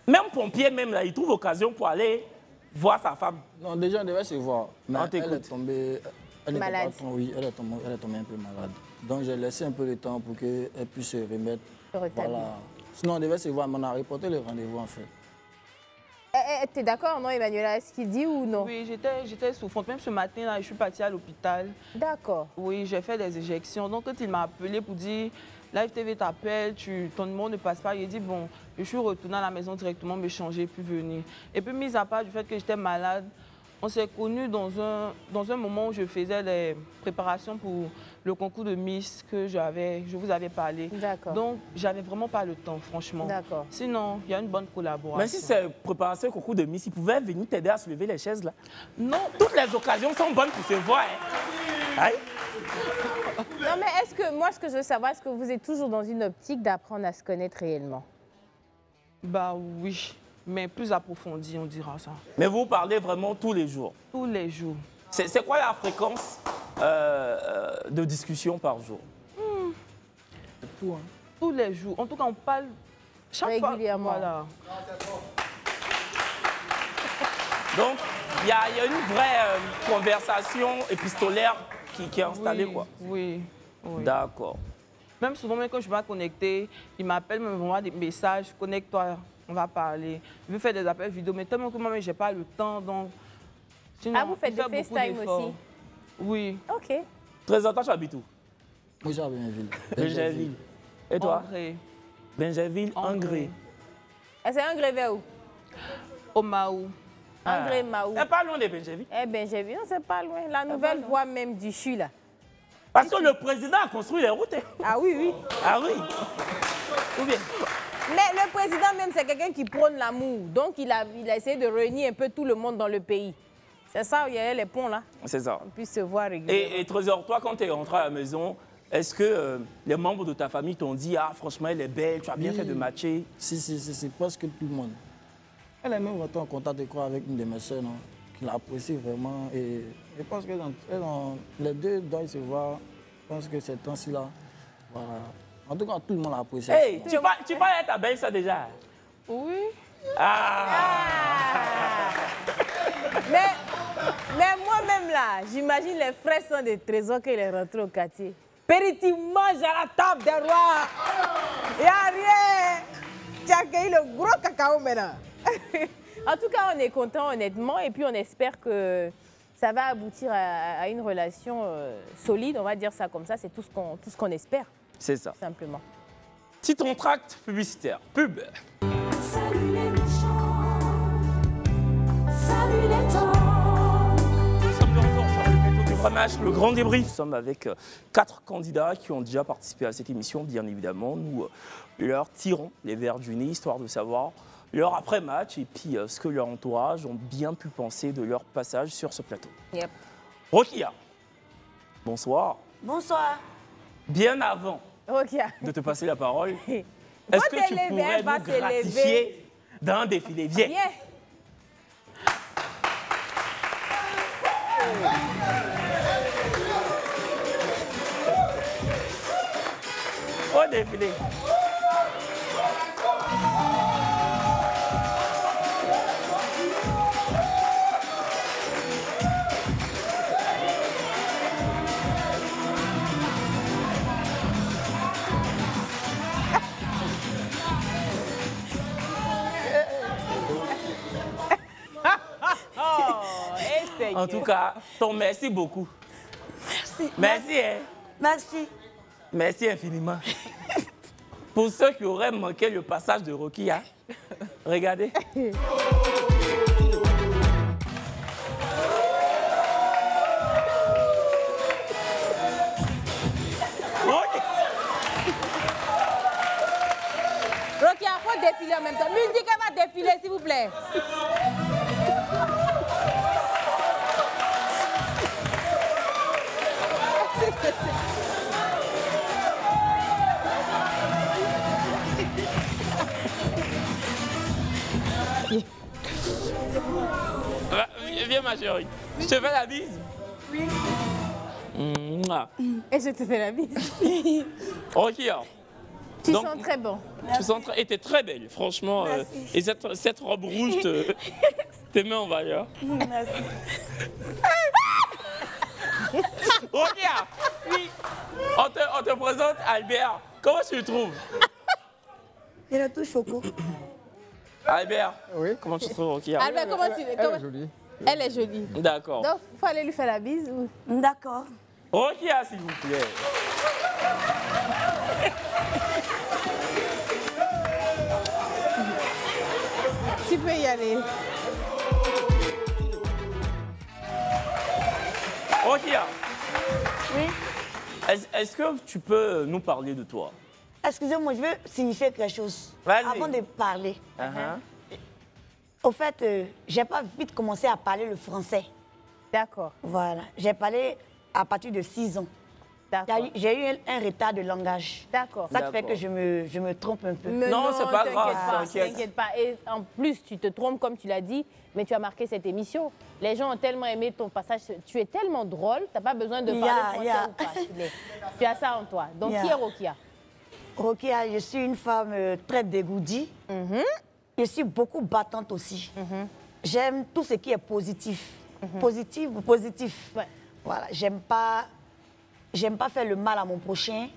Même pompier, même là, il trouve l'occasion pour aller voir sa femme. Non, déjà, on devait se voir. Mais elle est tombée... Malade. Oui, elle est tombée un peu malade. Donc, j'ai laissé un peu de temps pour qu'elle puisse se remettre. Voilà. Sinon, on devait se voir, mais on a reporté le rendez-vous, en fait. Tu es d'accord, non, Emmanuela? Est-ce qu'il dit ou non? Oui, j'étais souffrante. Même ce matin, là, je suis partie à l'hôpital. D'accord. Oui, j'ai fait des injections. Donc, quand il m'a appelé pour dire, Live TV t'appelle, ton numéro ne passe pas, il dit, bon, je suis retournée à la maison directement, me changer, puis venir. Et puis, mis à part du fait que j'étais malade, on s'est connus dans un moment où je faisais les préparations pour le concours de Miss que je vous avais parlé. D'accord. Donc, j'avais vraiment pas le temps, franchement. D'accord. Sinon, il y a une bonne collaboration. Mais si c'est préparation au concours de Miss, il pouvait venir t'aider à soulever les chaises là. Non. Toutes les occasions sont bonnes pour se voir. Hein? Non, mais est-ce que, moi, ce que je veux savoir, est-ce que vous êtes toujours dans une optique d'apprendre à se connaître réellement? Bah oui. Mais plus approfondi, on dira ça. Mais vous parlez vraiment tous les jours? Tous les jours. C'est quoi la fréquence de discussion par jour? Tout, hein. Tous les jours. En tout cas, on parle chaque régulièrement. fois. Voilà. Donc, il y a une vraie conversation épistolaire qui est installée, oui, quoi. Oui. D'accord. Même souvent, même quand je vais connecter, il m'appelle, me m'envoie des messages, connecte-toi, on va parler. Je veux faire des appels vidéo, mais tellement que moi, je n'ai pas le temps, donc... Sinon, vous faites des FaceTime aussi? Oui. OK. Trésor, toi, tu habites où? Moi, j'ai à Benjaville. Benjaville. Et toi? Angré. Benjaville, Angré. C'est Angré vers où? Au Maou. Angré, Maou. C'est pas loin de Benjaville? Eh, Benjaville, non, c'est pas loin. La nouvelle voie même du CHU, là. Parce que le président a construit les routes. Ah oui, oui. Ah oui. Ou bien? Mais le président même, c'est quelqu'un qui prône l'amour. Donc, il a essayé de réunir un peu tout le monde dans le pays. C'est ça, il y a les ponts, là. C'est ça. On puisse se voir régulièrement. Et Trésor, toi, quand tu es rentré à la maison, est-ce que les membres de ta famille t'ont dit « Ah, franchement, elle est belle, tu as bien fait de matcher » Si, presque tout le monde. Elle est même rentrée en contact avec une de mes soeurs, non, qui l'apprécie vraiment. Et je pense que les deux doivent se voir. Je pense que ces temps-ci là, voilà. En tout cas, tout le monde l'apprécie. Hey, tu parles à ta belle-sœur déjà? Oui. Mais moi-même là, j'imagine les frères sont des trésors qu'il est rentré au quartier. Périti mange à la table des rois. Il n'y a rien. Tu as accueilli le gros cacao maintenant. En tout cas, on est content honnêtement et puis on espère que ça va aboutir à une relation solide, on va dire ça comme ça. C'est tout ce qu'on espère. C'est ça. Simplement. Petit entracte publicitaire. Pub. Salut les méchants. Salut les temps. Nous sommes de retour sur le plateau du Vrai Match, le grand débrief. Nous sommes avec 4 candidats qui ont déjà participé à cette émission. Bien évidemment, nous leur tirons les verres du nez, histoire de savoir leur après-match et puis ce que leur entourage ont bien pu penser de leur passage sur ce plateau. Yep. Rokia, bonsoir. Bonsoir. bien avant de te passer la parole, est-ce que tu pourrais nous gratifier d'un défilé? Viens. Au défilé. En tout cas, ton merci beaucoup. Merci. Merci. Hein. Merci. Merci infiniment. Pour ceux qui auraient manqué le passage de Rocky, hein, regardez. Rocky, il faut défiler en même temps. Musique, elle va défiler, s'il vous plaît. Viens ma chérie, je te fais la bise. Oui. Et je te fais la bise. Ok. Tu sens très bon. Tu sens très... Et t'es très belle, franchement. Et cette robe rouge te met en valeur. Merci. Ok. Oui. On te présente Albert. Comment tu le trouves? Il est tout choco. Albert, oui. Comment tu trouves Rokia? Albert, comment tu... Elle est jolie. Elle est jolie. D'accord. Donc, il faut aller lui faire la bise ou... D'accord. Rokia, s'il vous plaît. Tu peux y aller. Rokia. Oui. Est-ce que tu peux nous parler de toi? Excusez-moi, je veux signifier quelque chose avant de parler. Au fait, j'ai pas vite commencé à parler le français. D'accord. Voilà. J'ai parlé à partir de 6 ans. D'accord. J'ai eu un retard de langage. D'accord. Ça fait que je me trompe un peu. Mais non, c'est pas grave. T'inquiète pas. Et en plus, tu te trompes comme tu l'as dit, mais tu as marqué cette émission. Les gens ont tellement aimé ton passage. Tu es tellement drôle, tu n'as pas besoin de parler français ou pas. Tu as ça en toi. Donc, qui est Rokia? Rokia, je suis une femme très dégourdie. Je suis beaucoup battante aussi. J'aime tout ce qui est positif. Positif ou positif. Ouais. Voilà. J'aime pas faire le mal à mon prochain.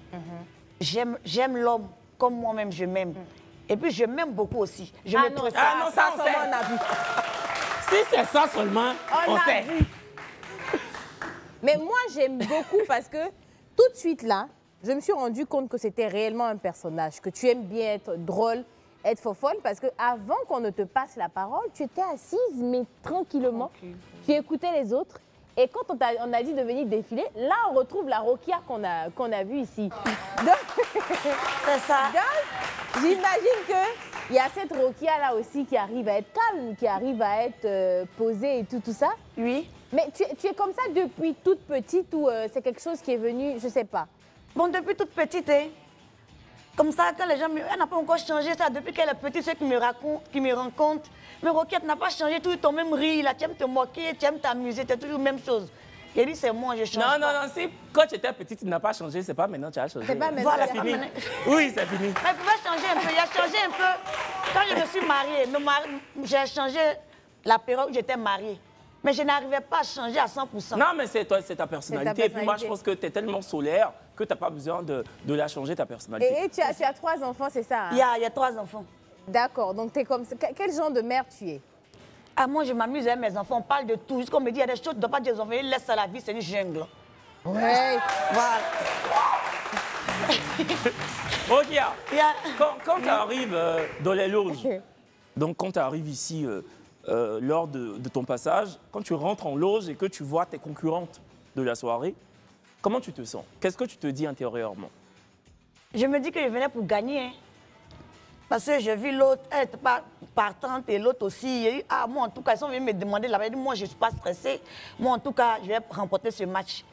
J'aime l'homme comme moi-même je m'aime. Et puis je m'aime beaucoup aussi. Je me non, ça seulement on a vu. Si c'est ça seulement, on sait. Vu. Mais moi j'aime beaucoup parce que tout de suite là, je me suis rendu compte que c'était réellement un personnage, que tu aimes bien être drôle, être fofolle, parce qu'avant qu'on ne te passe la parole, tu étais assise, mais tranquillement. Tu écoutais les autres. Et quand on a dit de venir défiler, là, on retrouve la Rokia qu'on a vue ici. C'est ça. Donc, j'imagine qu'il y a cette Rokia-là aussi qui arrive à être calme, qui arrive à être posée et tout ça. Oui. Mais tu es comme ça depuis toute petite ou c'est quelque chose qui est venu, je ne sais pas? Bon, depuis toute petite, hein. Comme ça, quand les gens elle n'a pas encore changé ça. Depuis qu'elle est petite, ceux qui me rencontrent. Mais Roquette n'a pas changé, toujours ton même rire, là. Tu aimes te moquer, tu aimes t'amuser, tu es toujours la même chose. J'ai dit, c'est moi, je change pas. Non, si quand tu étais petite, tu n'as pas changé, c'est pas maintenant que tu as changé. C'est pas maintenant. Voilà, c'est fini. Oui, c'est fini. Mais il pouvait changer un peu, il a changé un peu. Quand je me suis mariée, j'ai changé la période où j'étais mariée. Mais je n'arrivais pas à changer à 100%. Non, mais c'est ta personnalité. Et puis moi, je pense que tu es tellement solaire que tu n'as pas besoin de la changer, ta personnalité. Et tu as 3 enfants, c'est ça? Hein? Il y a 3 enfants. D'accord. Donc, tu es comme... Quel genre de mère tu es? Ah, moi, je m'amuse avec mes enfants. On parle de tout. Jusqu'on me dit, il y a des choses, tu ne dois pas dire aux enfants. Ils laissent à la vie, c'est une jungle. Ouais. Voilà. Ok. Quand tu arrives dans les loges, donc quand tu arrives ici... lors de ton passage, quand tu rentres en loge et que tu vois tes concurrentes de la soirée, comment tu te sens? Qu'est-ce que tu te dis intérieurement? Je me dis que je venais pour gagner. Hein. Parce que j'ai vu l'autre être partante et l'autre aussi. Et, moi, en tout cas, ils sont venus me demander là-bas. Moi, je ne suis pas stressée. Moi, en tout cas, je vais remporter ce match.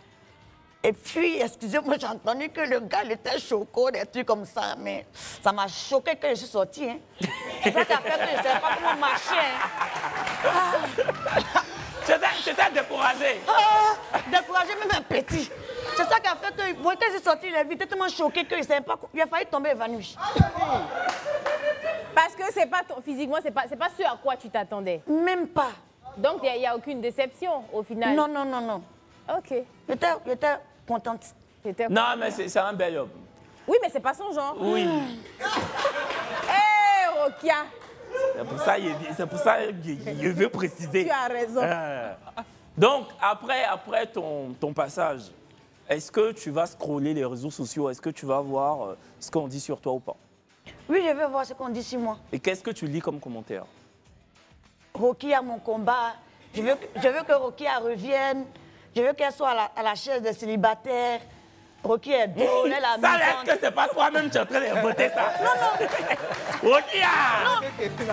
Et puis, excusez-moi, j'ai entendu que le gars il était choqué, des trucs comme ça, mais ça m'a choqué que je suis sortie. Hein. C'est ça qui a fait que je ne savais pas comment marcher. Hein. Tu t'es découragé. Découragé, même un petit. C'est ça qui a fait que, moi, quand je suis sortie, il est vite tellement choqué qu'il ne savait pas. Il a failli tomber évanoui. Parce que c'est pas physiquement, c'est pas ce à quoi tu t'attendais. Même pas. Donc, il n'y a aucune déception au final. Non, non, non, non. Ok. J'étais contente. Non, mais c'est un bel homme. Oui, mais c'est pas son genre. Oui. Hé, Rokia. C'est pour ça qu'il veut préciser. Tu as raison. Donc, après ton passage, est-ce que tu vas scroller les réseaux sociaux? Est-ce que tu vas voir ce qu'on dit sur toi ou pas? Oui, je vais voir ce qu'on dit sur moi. Et qu'est-ce que tu lis comme commentaire? Rokia, mon combat. Je veux que Rokia revienne. Je veux qu'elle soit à la chaise des célibataires. Rokia est drôle, elle a ça, est-ce que c'est pas toi-même qui es en train de voter ça? Non, non. Rokia! Non,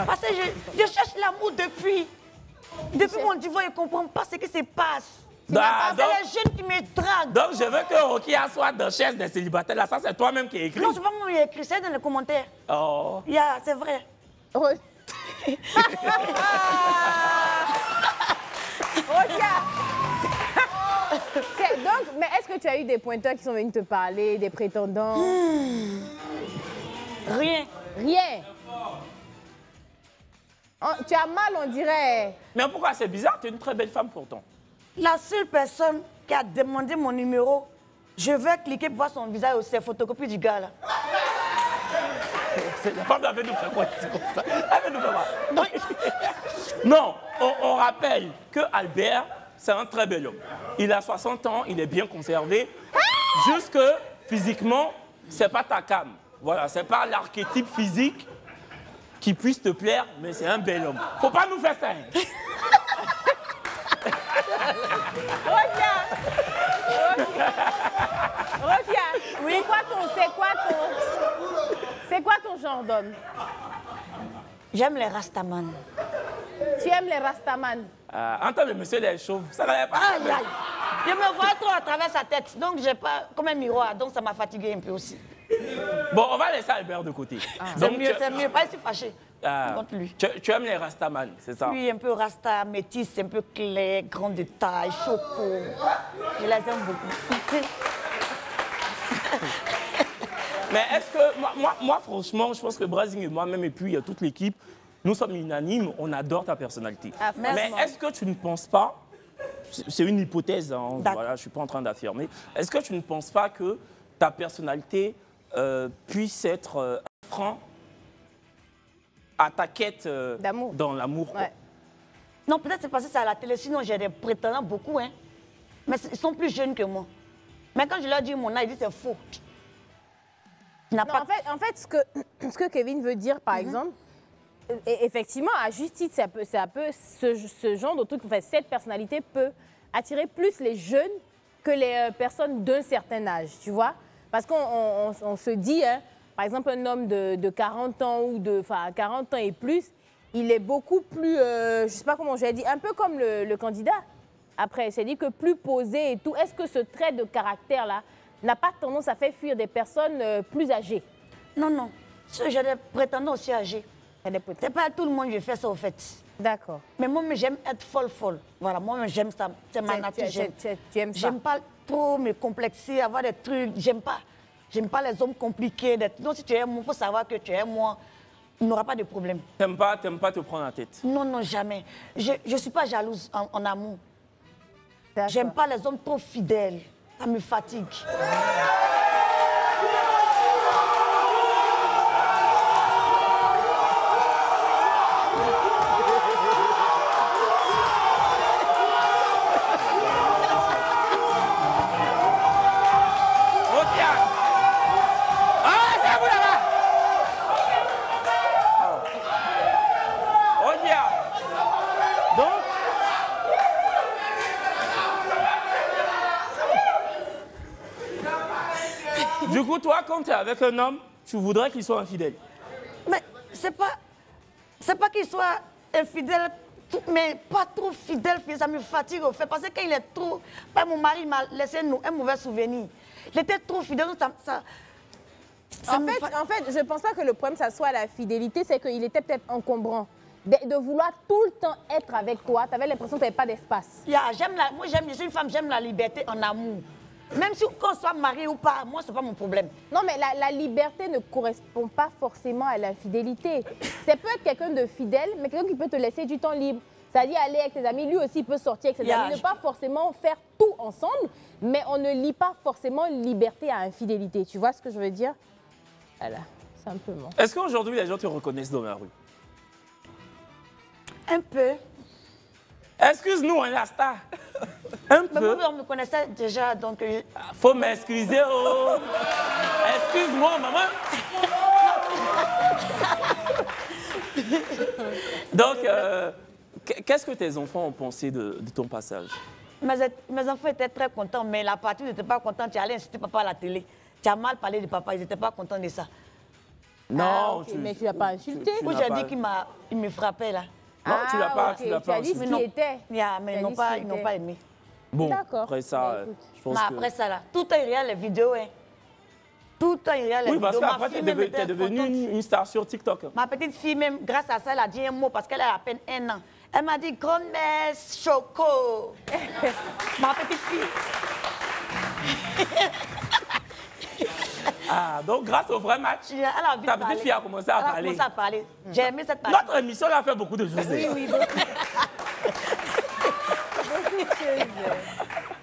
parce que je cherche l'amour depuis. Depuis mon divorce, je ne comprends pas ce qui se passe. C'est les jeunes qui me draguent. Donc, je veux que Rokia soit dans la chaise des célibataires. Là, ça, c'est toi-même qui as écrit. Non, c'est pas moi qui ai écrit, c'est dans les commentaires. Oh. Yeah, c'est vrai. Rokia. Donc, mais est-ce que tu as eu des pointeurs qui sont venus te parler, des prétendants? Rien. Rien. Oh, tu as mal, on dirait. Mais pourquoi? C'est bizarre, tu es une très belle femme pourtant. La seule personne qui a demandé mon numéro, je vais cliquer pour voir son visage, c'est photocopie du gars là. La femme avait nous fait quoi? Non, on rappelle que Albert, c'est un très bel homme. Il a 60 ans, il est bien conservé. Juste que physiquement, c'est pas ta cam. Voilà, c'est pas l'archétype physique qui puisse te plaire, mais c'est un bel homme. Faut pas nous faire ça. Hein. Rokia, oui. C'est quoi ton genre d'homme? J'aime les rastaman. Tu aimes les rastaman? Entends le monsieur les chauves, ça n'allait pas. Aïe, aïe. Je me vois trop à travers sa tête, donc j'ai pas comme un miroir, donc ça m'a fatigué un peu aussi. Bon, on va laisser Albert de côté. C'est mieux, pas si fâché contre lui. Tu aimes les rastaman, c'est ça? Oui, un peu rasta, métis, un peu clair, grand détail, choco. Je les aime beaucoup. Mais est-ce que, moi franchement, je pense que Brazing et moi-même, et puis toute l'équipe, nous sommes unanimes, on adore ta personnalité. Mais est-ce que tu ne penses pas, c'est une hypothèse, hein, voilà, je ne suis pas en train d'affirmer, est-ce que tu ne penses pas que ta personnalité puisse être un frein à ta quête dans l'amour? Ouais. Non, peut-être c'est parce que c'est à la télé, sinon j'ai des prétendants beaucoup, hein. Mais ils sont plus jeunes que moi. Mais quand je leur dis mon âge, ils disent c'est faux. Non, en fait, ce que Kevin veut dire, par exemple, effectivement, à juste titre, c'est un peu ce genre de truc. En fait, cette personnalité peut attirer plus les jeunes que les personnes d'un certain âge, tu vois. Parce qu'on se dit, hein, par exemple, un homme de 40 ans ou 40 ans et plus, il est beaucoup plus, je ne sais pas comment je vais dire, un peu comme le candidat. Après, c'est dit que plus posé et tout. Est-ce que ce trait de caractère-là n'a pas tendance à faire fuir des personnes plus âgées? Non, non. J'ai des prétendants aussi âgés. C'est pas à tout le monde que je fais ça, au fait. D'accord. Mais moi, j'aime être folle. Voilà, moi, j'aime ça. C'est ma nature. Tu aimes ça? J'aime pas trop me complexer, avoir des trucs. J'aime pas les hommes compliqués. Donc, si tu aimes moi, il faut savoir que tu aimes moi. Il n'y aura pas de problème. T'aimes pas te prendre la tête? Non, non, jamais. Je ne suis pas jalouse en amour. J'aime pas les hommes trop fidèles. Ça me fatigue. Du coup, toi, quand tu es avec un homme, tu voudrais qu'il soit infidèle? Mais c'est pas qu'il soit infidèle mais pas trop fidèle, ça me fatigue au fait. Parce que quand il est trop... Mon mari m'a laissé un mauvais souvenir. Il était trop fidèle, En fait, je ne pense pas que le problème, ça soit la fidélité, c'est qu'il était peut-être encombrant. De vouloir tout le temps être avec toi, tu avais l'impression que tu n'avais pas d'espace. Moi, je suis une femme, j'aime la liberté en amour. Même si on soit marié ou pas, moi, ce n'est pas mon problème. Non, mais la liberté ne correspond pas forcément à la fidélité. Ça peut être quelqu'un de fidèle, mais quelqu'un qui peut te laisser du temps libre. C'est-à-dire aller avec tes amis, lui aussi peut sortir avec ses amis. Ne pas forcément faire tout ensemble, mais on ne lie pas forcément liberté à infidélité. Tu vois ce que je veux dire? Voilà, simplement. Est-ce qu'aujourd'hui, les gens te reconnaissent dans la rue? Un peu. Excuse-nous, hein, la star. Un peu. On me connaissait déjà, donc... Faut m'excuser, oh. Excuse-moi, maman. Donc, qu'est-ce que tes enfants ont pensé de ton passage? Mes enfants étaient très contents, mais la partie n'était pas contente. Tu allais insulter papa à la télé. Tu as mal parlé de papa, ils n'étaient pas contents de ça. Non, okay, mais tu l'as pas insulté. Oui, j'ai dit qu'il me frappait là. Non, tu l'as pas, tu as dit ce qui était. Mais ils n'ont pas aimé. Bon, après ça, je pense que... Après ça, là, tout est réel, les vidéos, hein. Tout est réel, les vidéos. Oui, parce qu'après, tu es devenue une star sur TikTok. Ma petite fille, même, grâce à ça, elle a dit un mot parce qu'elle a à peine 1 an. Elle m'a dit « Grand-messe Choco ». Ma petite fille. Ah, donc grâce au vrai match, ta petite fille a commencé à parler. Elle a commencé à parler. J'ai aimé cette partie. Notre émission, elle a fait beaucoup de choses. Oui, beaucoup. Beaucoup de choses.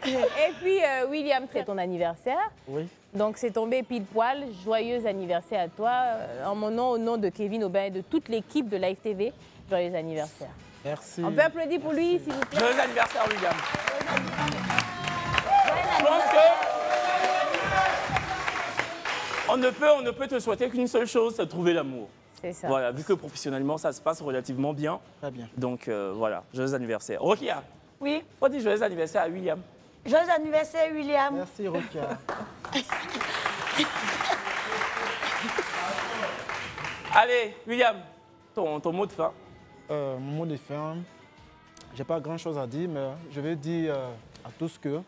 Et puis, William, c'est ton anniversaire. Oui. Donc, c'est tombé pile poil. Joyeux anniversaire à toi. En mon nom, au nom de Kevin Aubin et de toute l'équipe de Live TV, joyeux anniversaire. Merci. On peut applaudir pour lui, s'il vous plaît. Joyeux anniversaire, William. Je pense que... On ne peut te souhaiter qu'une seule chose, c'est trouver l'amour. C'est ça. Voilà, vu que professionnellement, ça se passe relativement bien. Très bien. Donc, voilà, joyeux anniversaire. Rokia. Oui. On dit joyeux anniversaire à William. Joyeux anniversaire, William. Merci, Rokia. Allez, William, ton mot de fin. Mon mot de fin, je n'ai pas grand-chose à dire, mais je vais dire à tous que...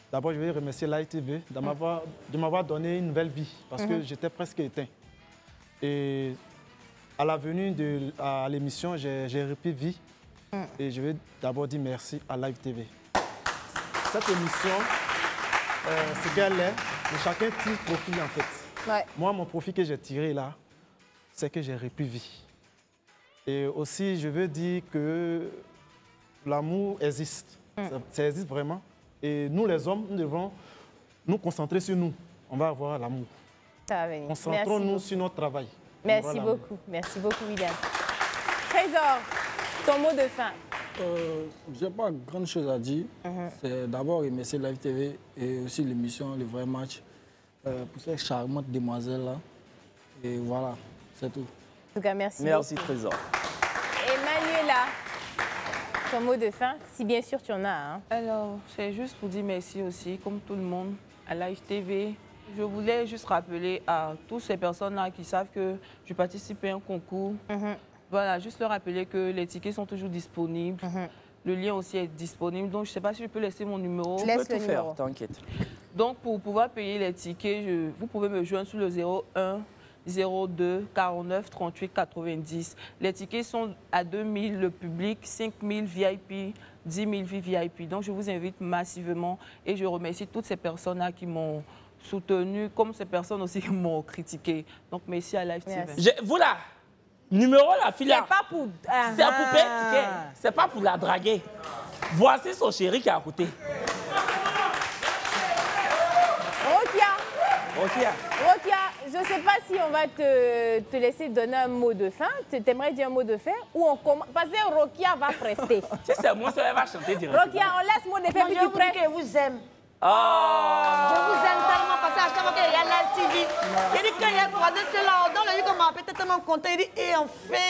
D'abord, je vais remercier Live TV de m'avoir donné une nouvelle vie, parce que j'étais presque éteint. Et à la venue à l'émission, j'ai repris vie. Et je vais d'abord dire merci à Live TV. Cette émission, ce qu'elle est, chacun tire profit en fait. Ouais. Moi, mon profit que j'ai tiré là, c'est que j'ai repris vie. Et aussi, je veux dire que l'amour existe. Ça existe vraiment. Et nous, les hommes, nous devons nous concentrer sur nous. On va avoir l'amour. Ça va venir. Concentrons-nous sur notre travail. Merci beaucoup. Merci beaucoup, William. Trésor, ton mot de fin. Je n'ai pas grande chose à dire. C'est d'abord remercier Live TV et aussi l'émission Le Vrai Match pour cette charmante demoiselle-là. Et voilà, c'est tout. En tout cas, merci beaucoup. Merci, Trésor. Emmanuela, ton mot de fin, si bien sûr tu en as. Hein. Alors, c'est juste pour dire merci aussi, comme tout le monde, à Live TV. Je voulais juste rappeler à toutes ces personnes-là qui savent que je participe à un concours. Voilà, juste leur rappeler que les tickets sont toujours disponibles. Le lien aussi est disponible. Donc, je ne sais pas si je peux laisser mon numéro. Je peux tout faire, t'inquiète. Donc, pour pouvoir payer les tickets, vous pouvez me joindre sur le 01 02 49 38 90. Les tickets sont à 2 000 le public, 5 000 VIP, 10 000 VIP. Donc, je vous invite massivement et je remercie toutes ces personnes-là qui m'ont soutenu, comme ces personnes aussi qui m'ont critiqué. Donc, merci à Live TV. Vous là, numéro la fille là. C'est pas pour... C'est pour payer le ticket. C'est pas pour la draguer. Voici son chéri qui est à côté. Rokia, je ne sais pas si on va te laisser donner un mot de fin. Tu aimerais dire un mot de fin ou on commence? Parce que Rokia va prester. Si c'est moi, ça va chanter directement. Rokia, on laisse mot de fin. Je vous dis que je vous aime. Oh. Je vous aime tellement parce qu'à chaque fois qu'il y a la TV, il dit qu'il y a croisé cela, dans le lit qu'on m'a appelé tellement content, il dit et enfin.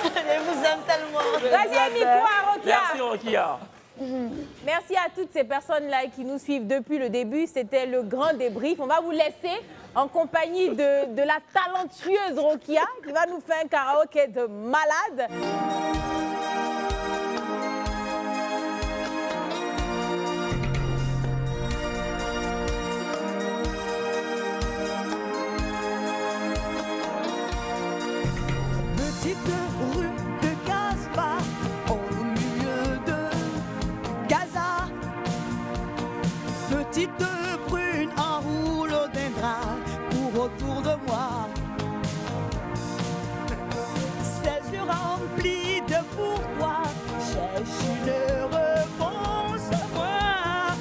Je vous aime tellement. Vas-y, micro à Rokia. Merci, Rokia. Merci à toutes ces personnes-là qui nous suivent depuis le début. C'était le grand débrief. On va vous laisser en compagnie de la talentueuse Rokia qui va nous faire un karaoké de malade. Petite rue de Casbah, au milieu de Gaza. Petite brune en rhododendron court autour de moi. Ses yeux remplis de pourquoi cherche une réponse moi.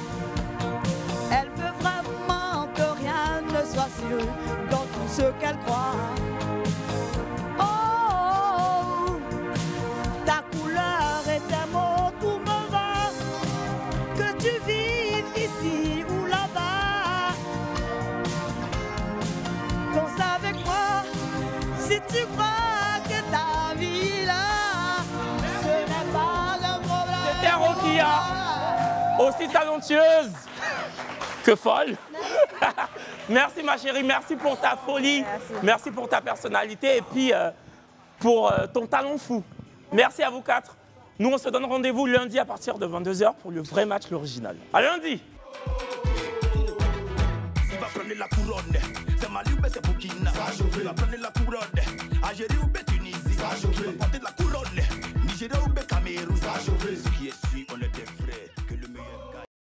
Elle veut vraiment que rien ne soit sûr dans tout ce qu'elle croit. Ta couleur et tes mots, tout me va. Que tu vives ici ou là-bas. Pense avec moi, si tu crois que ta vie là, ce n'est pas le problème. C'était Rokia, aussi talentueuse que folle. Merci ma chérie, merci pour ta folie, merci pour ta personnalité et puis pour ton talent fou. Merci à vous quatre. Nous, on se donne rendez-vous lundi à partir de 22h pour le vrai match, l'original. À lundi. Si va prendre la couronne, c'est Mali ou c'est Burkina. Si va prendre la couronne, Algérie ou Tunisie. Si va porter la couronne, Nigeria ou Cameroun. Ce qui est sûr, on est